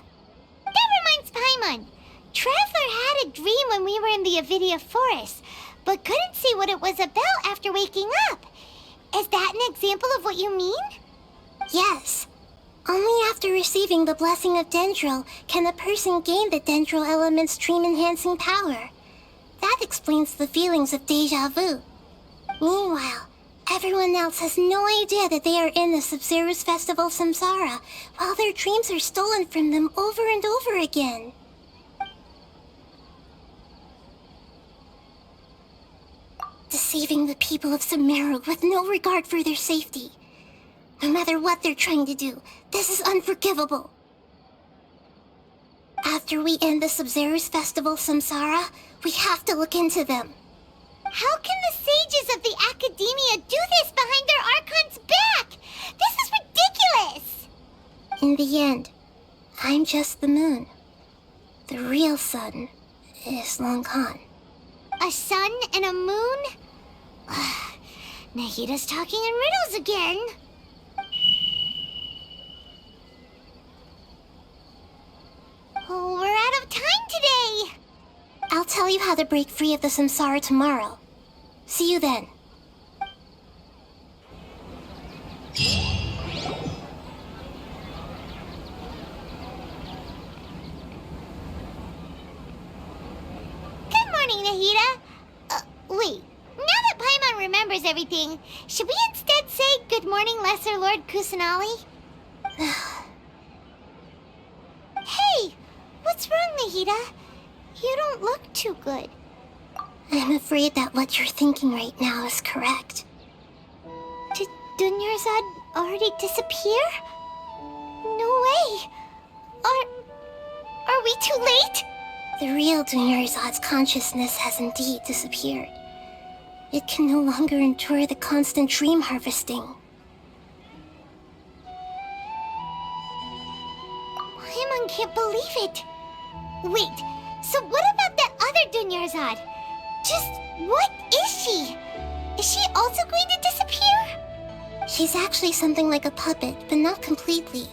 That reminds Paimon. Traveler had a dream when we were in the Avidia forest, but couldn't see what it was about after waking up. Is that an example of what you mean? Yes. Only after receiving the blessing of Dendril can a person gain the Dendril element's dream-enhancing power. That explains the feelings of deja vu. Meanwhile, everyone else has no idea that they are in the Sumeru's festival samsara, while their dreams are stolen from them over and over again. Deceiving the people of Sumeru with no regard for their safety. No matter what they're trying to do, this is unforgivable. After we end the Sumeru's festival samsara, we have to look into them. How can the sages of the Academia do this behind their Archon's back? This is ridiculous! In the end, I'm just the moon. The real sun is long gone. A sun and a moon? Nahida's talking in riddles again. Oh, we're out of time today. I'll tell you how to break free of the samsara tomorrow. See you then. Good morning, Nahida. Wait. Now that Paimon remembers everything, should we instead say good morning, Lesser Lord Kusanali? Hey! What's wrong, Nahida? You don't look too good. I'm afraid that what you're thinking right now is correct. Did Dunyarzad already disappear? No way! Are we too late? The real Dunyarzad's consciousness has indeed disappeared. It can no longer endure the constant dream harvesting. Paimon can't believe it. Wait, so what about that other Dunyarzad? Just what is she? Is she also going to disappear? She's actually something like a puppet, but not completely.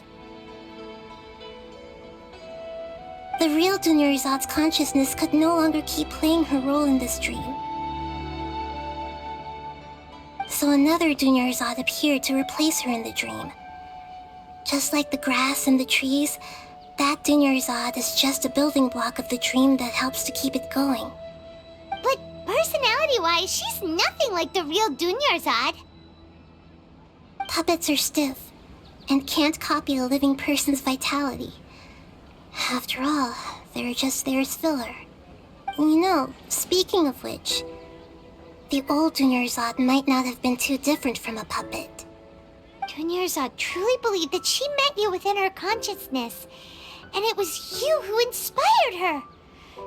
The real Dunyarzad's consciousness could no longer keep playing her role in this dream. So another Dunyarzad appeared to replace her in the dream. Just like the grass and the trees, that Dunyarzad is just a building block of the dream that helps to keep it going. But personality-wise, she's nothing like the real Dunyarzad. Puppets are stiff, and can't copy a living person's vitality. After all, they're just there as filler. You know, speaking of which, the old Dunyarzad might not have been too different from a puppet. Dunyarzad truly believed that she met you within her consciousness, and it was you who inspired her.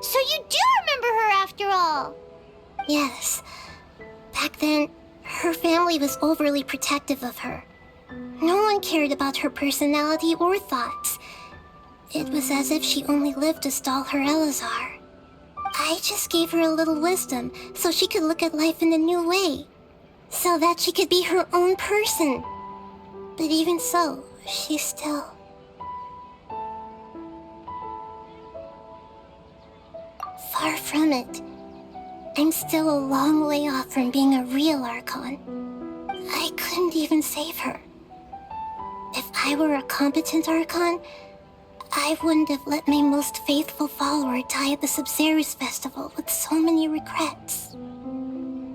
So you do remember her after all. Yes. Back then, her family was overly protective of her. No one cared about her personality or thoughts. It was as if she only lived to stall her Elazar. I just gave her a little wisdom so she could look at life in a new way. So that she could be her own person. But even so, she's still... far from it. I'm still a long way off from being a real Archon. I couldn't even save her. If I were a competent Archon, I wouldn't have let my most faithful follower die at the Sumeru's festival with so many regrets.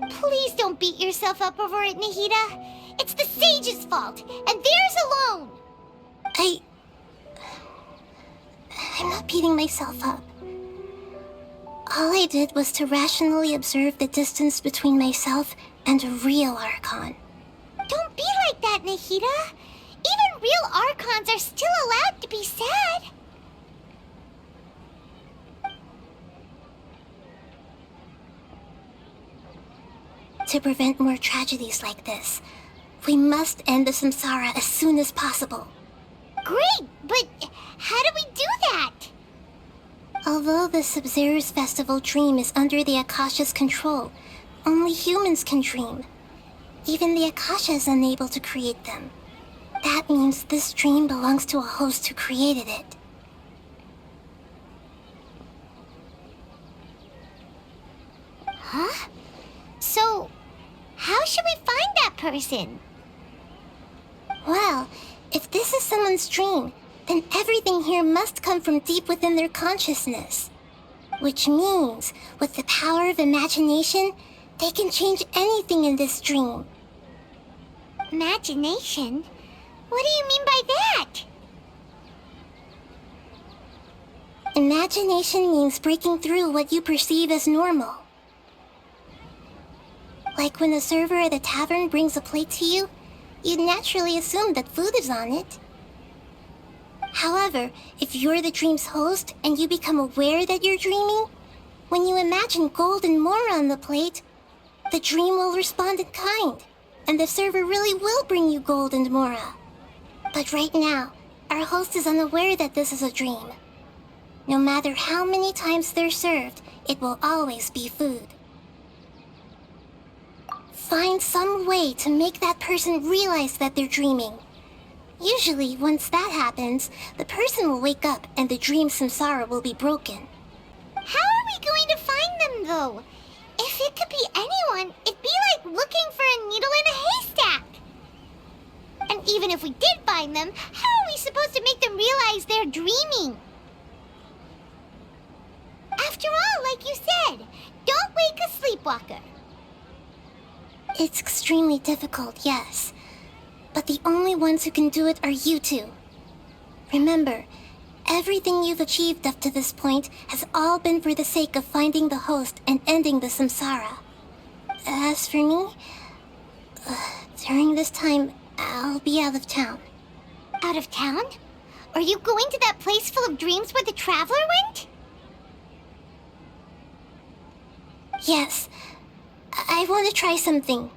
Please don't beat yourself up over it, Nahida. It's the sage's fault, and theirs alone. I'm not beating myself up. All I did was to rationally observe the distance between myself and a real Archon. Don't be like that, Nahida. Even real Archons are still allowed to be sad. To prevent more tragedies like this, we must end the samsara as soon as possible. Great, but how do we do that? Although the Sumeru's festival dream is under the Akasha's control, only humans can dream. Even the Akasha is unable to create them. That means this dream belongs to a host who created it. Huh? So, how should we find that person? Well, if this is someone's dream, then everything here must come from deep within their consciousness. Which means, with the power of imagination, they can change anything in this dream. Imagination? What do you mean by that? Imagination means breaking through what you perceive as normal. Like when a server at a tavern brings a plate to you, you'd naturally assume that food is on it. However, if you're the dream's host and you become aware that you're dreaming, when you imagine gold and more on the plate, the dream will respond in kind, and the server really will bring you gold and mora. But right now, our host is unaware that this is a dream. No matter how many times they're served, it will always be food. Find some way to make that person realize that they're dreaming. Usually, once that happens, the person will wake up and the dream samsara will be broken. How are we going to find them, though? If it could be anyone, it'd be like looking for a needle in a haystack. And even if we did find them, how are we supposed to make them realize they're dreaming? After all, like you said, don't wake a sleepwalker. It's extremely difficult, yes. But the only ones who can do it are you two. Remember, everything you've achieved up to this point has all been for the sake of finding the host and ending the samsara. As for me, during this time, I'll be out of town. Out of town? Are you going to that place full of dreams where the traveler went? Yes. I want to try something.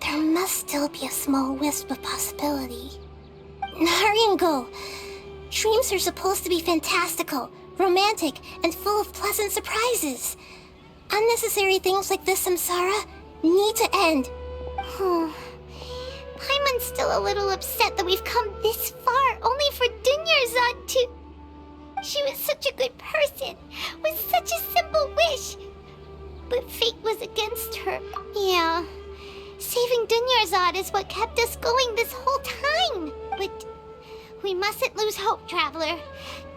There must still be a small wisp of possibility. Hurry and go. Dreams are supposed to be fantastical, romantic, and full of pleasant surprises. Unnecessary things like this samsara need to end. Paimon's still a little upset that we've come this far only for Dunyarzad to... She was such a good person, with such a simple wish. But fate was against her. Yeah. Saving Dunyarzad is what kept us going this whole time. But we mustn't lose hope, Traveler.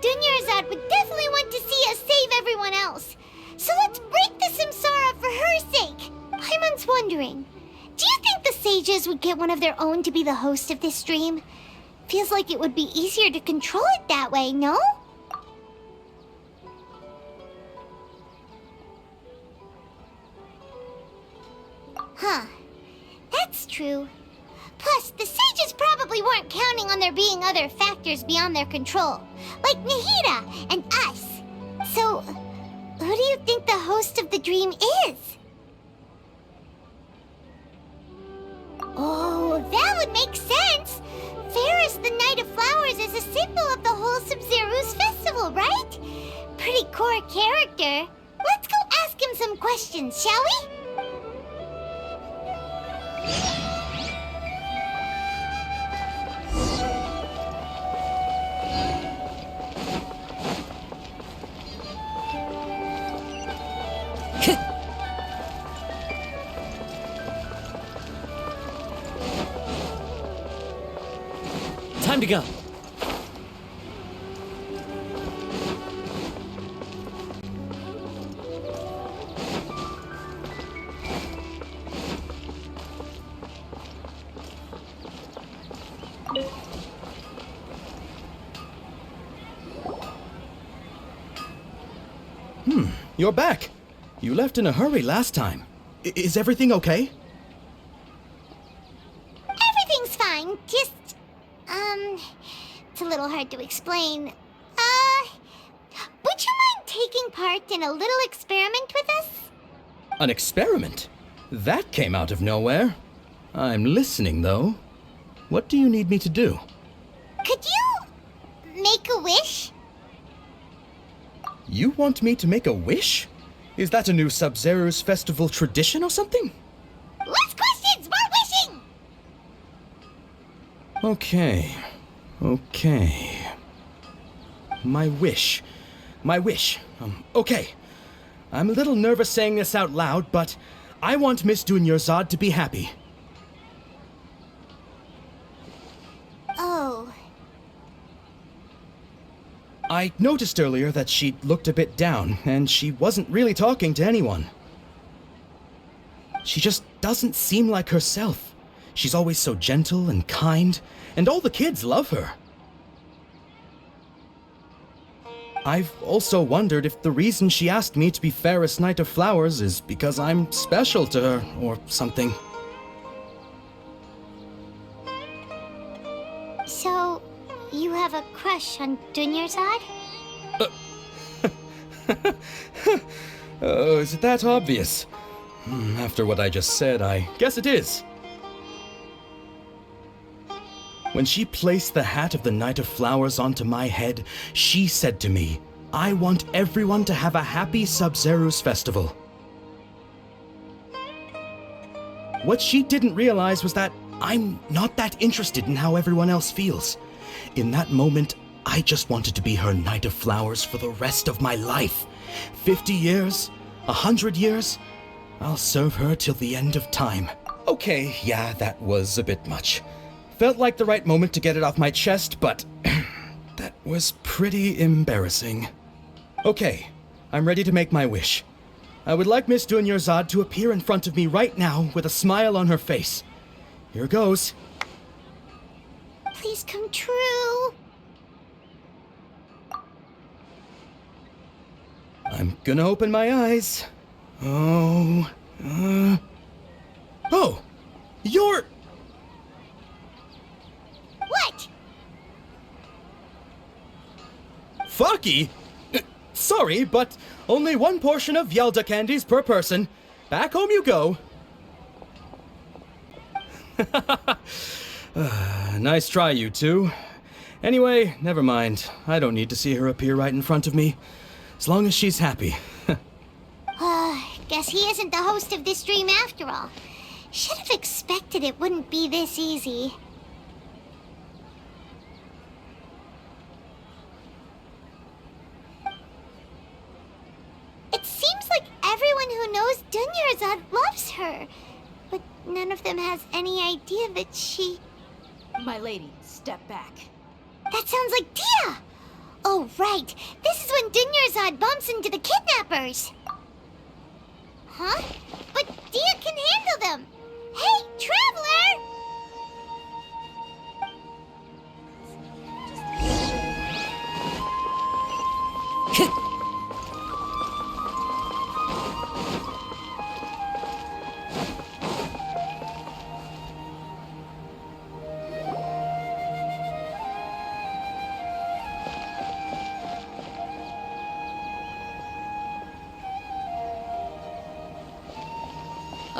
Dunyarzad would definitely want to see us save everyone else. So let's break the samsara for her sake. Paimon's wondering, do you think the sages would get one of their own to be the host of this dream? Feels like it would be easier to control it that way, no? Huh. That's true. Plus, the sages probably weren't counting on there being other factors beyond their control, like Nahida and us. So, who do you think the host of the dream is? Oh, that would make sense. Ferris, the Knight of Flowers, is a symbol of the whole Sumeru's festival, right? Pretty core character. Let's go ask him some questions, shall we? Time to go. You're back. You left in a hurry last time. Is everything okay? Everything's fine. Just, it's a little hard to explain. Would you mind taking part in a little experiment with us? An experiment? That came out of nowhere. I'm listening, though. What do you need me to do? Could you make a wish? You want me to make a wish? Is that a new Sub-Zero's festival tradition or something? Less questions, more wishing! Okay. My wish. Okay. I'm a little nervous saying this out loud, but I want Miss Dunyarzad to be happy. Oh. I noticed earlier that she looked a bit down, and she wasn't really talking to anyone. She just doesn't seem like herself. She's always so gentle and kind, and all the kids love her. I've also wondered if the reason she asked me to be Fairest Knight of Flowers is because I'm special to her, or something. So, you have a crush on Dunyarzad? Oh, is it that obvious? After what I just said, I guess it is. When she placed the hat of the Knight of Flowers onto my head, she said to me, I want everyone to have a happy Sub-Zero's festival. What she didn't realize was that I'm not that interested in how everyone else feels. In that moment, I just wanted to be her Knight of Flowers for the rest of my life. 50 years? 100 years? I'll serve her till the end of time. Okay, yeah, that was a bit much. Felt like the right moment to get it off my chest, but that was pretty embarrassing. Okay, I'm ready to make my wish. I would like Miss Dunyarzad to appear in front of me right now with a smile on her face. Here goes. Please come true. I'm gonna open my eyes. Oh, you're... What? Fucky? Sorry, but only one portion of Yelda candies per person. Back home you go. Nice try, you two. Anyway, never mind. I don't need to see her appear right in front of me. As long as she's happy. Guess he isn't the host of this stream after all. Should have expected it wouldn't be this easy. It seems like everyone who knows Dunyarzad loves her, but none of them has any idea that she... My lady, step back. That sounds like Dia! Oh, right. This is when Dunyarzad bumps into the kidnappers. Huh? But Dia can handle them. Hey, Traveler!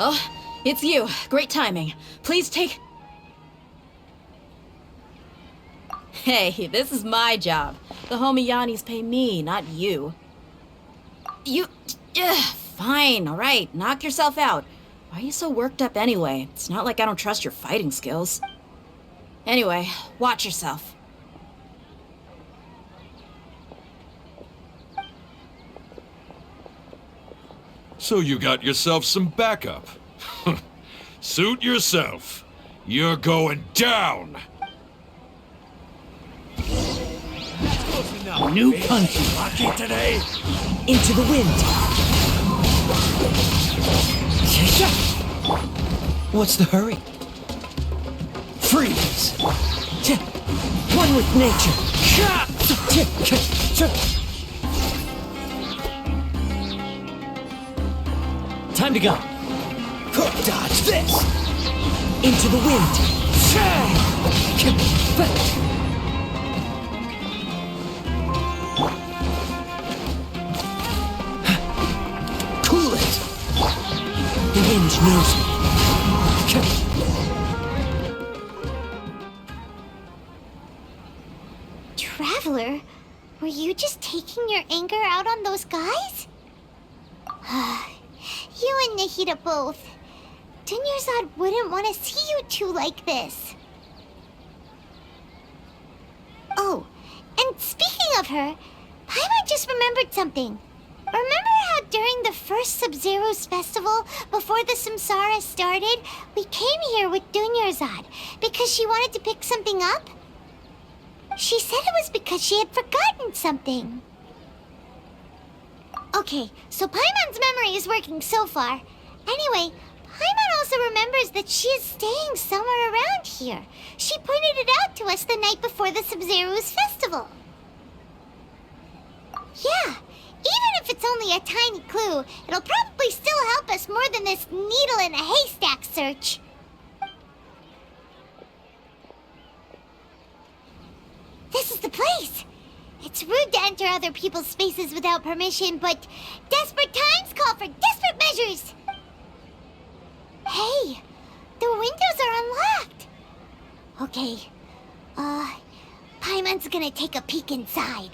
Oh, it's you. Great timing. Please take... Hey, this is my job. The homie Yannis pay me, not you. You... fine, alright. Knock yourself out. Why are you so worked up anyway? It's not like I don't trust your fighting skills. Anyway, watch yourself. So you got yourself some backup. Suit yourself. You're going down. New country. Lucky today. Into the wind. What's the hurry? Freeze. One with nature. Time to go. Dodge this! Into the wind! Cool it! The wind knows me. Traveler, were you just taking your anger out on those guys? You and Nahida both. Dunyarzad wouldn't want to see you two like this. Oh, and speaking of her, Paimon just remembered something. Remember how during the first Sub-Zero's festival, before the Samsara started, we came here with Dunyarzad because she wanted to pick something up? She said it was because she had forgotten something. Okay, so Paimon's memory is working so far. Anyway, Paimon also remembers that she is staying somewhere around here. She pointed it out to us the night before the Sub-Zero's festival. Yeah, even if it's only a tiny clue, it'll probably still help us more than this needle in a haystack search. This is the place! It's rude to enter other people's spaces without permission, but desperate times call for desperate measures! Hey, the windows are unlocked! Okay, Paimon's gonna take a peek inside.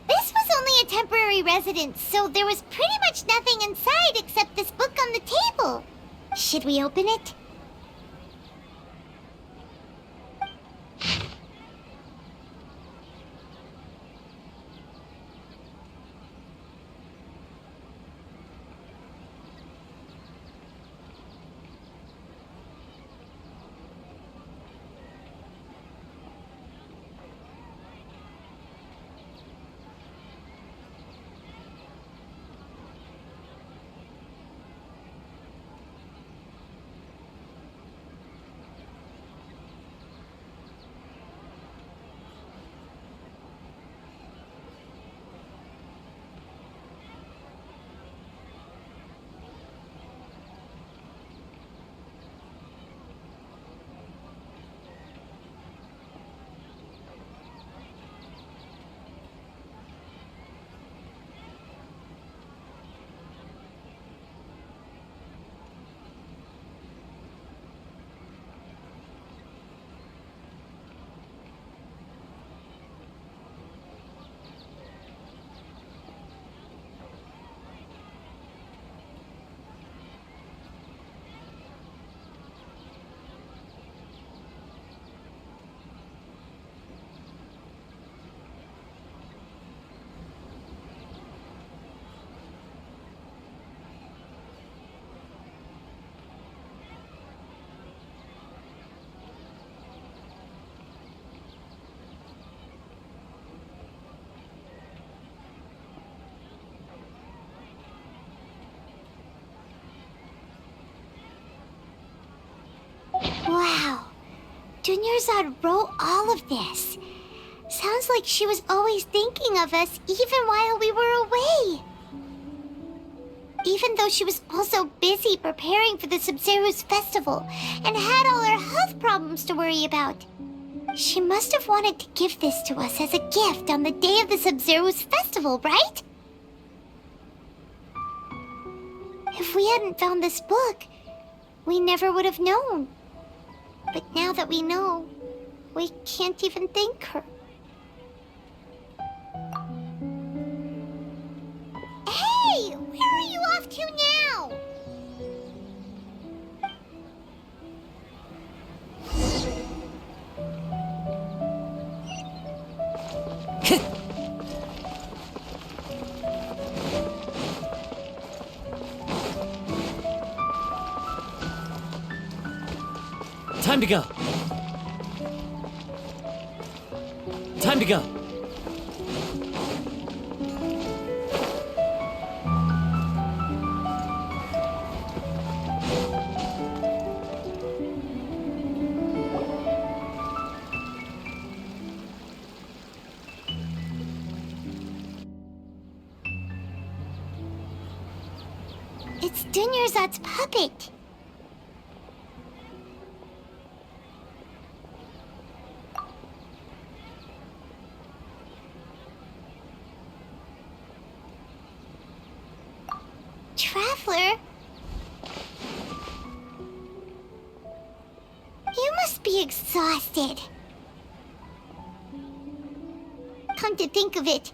This was only a temporary residence, so there was pretty much nothing inside except this book on the table. Should we open it? Wow, Dunyarzad wrote all of this. Sounds like she was always thinking of us even while we were away. Even though she was also busy preparing for the Sub-Zero's festival and had all her health problems to worry about. She must have wanted to give this to us as a gift on the day of the Sub-Zero's festival, right? If we hadn't found this book, we never would have known. But now that we know, we can't even thank her. Hey! Where are you off to now? Time to go. Time to go. Dunyarzad's puppet. Traveler? You must be exhausted. Come to think of it,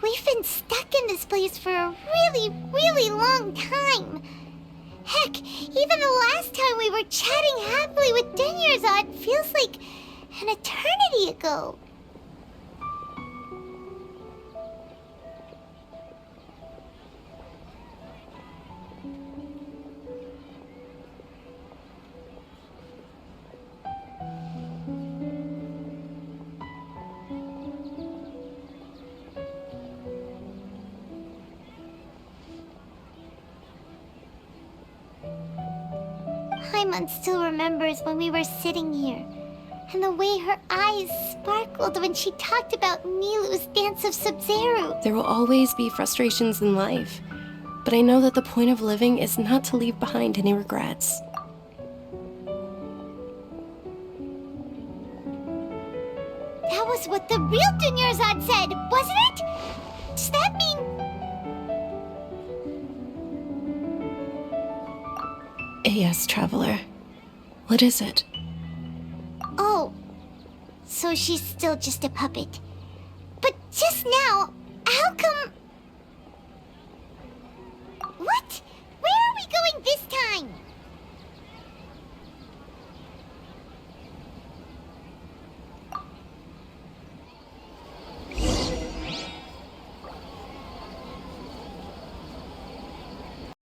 we've been stuck in this place for a really long time. Heck, even the last time we were chatting happily with Dunyarzad feels like an eternity ago. Paimon still remembers when we were sitting here, and the way her eyes sparkled when she talked about Nilu's Dance of Sumeru. There will always be frustrations in life, but I know that the point of living is not to leave behind any regrets. That was what the real Dunyarzad said, wasn't it? Does that mean... Yes, Traveler. What is it? Oh, so she's still just a puppet. But just now, how come...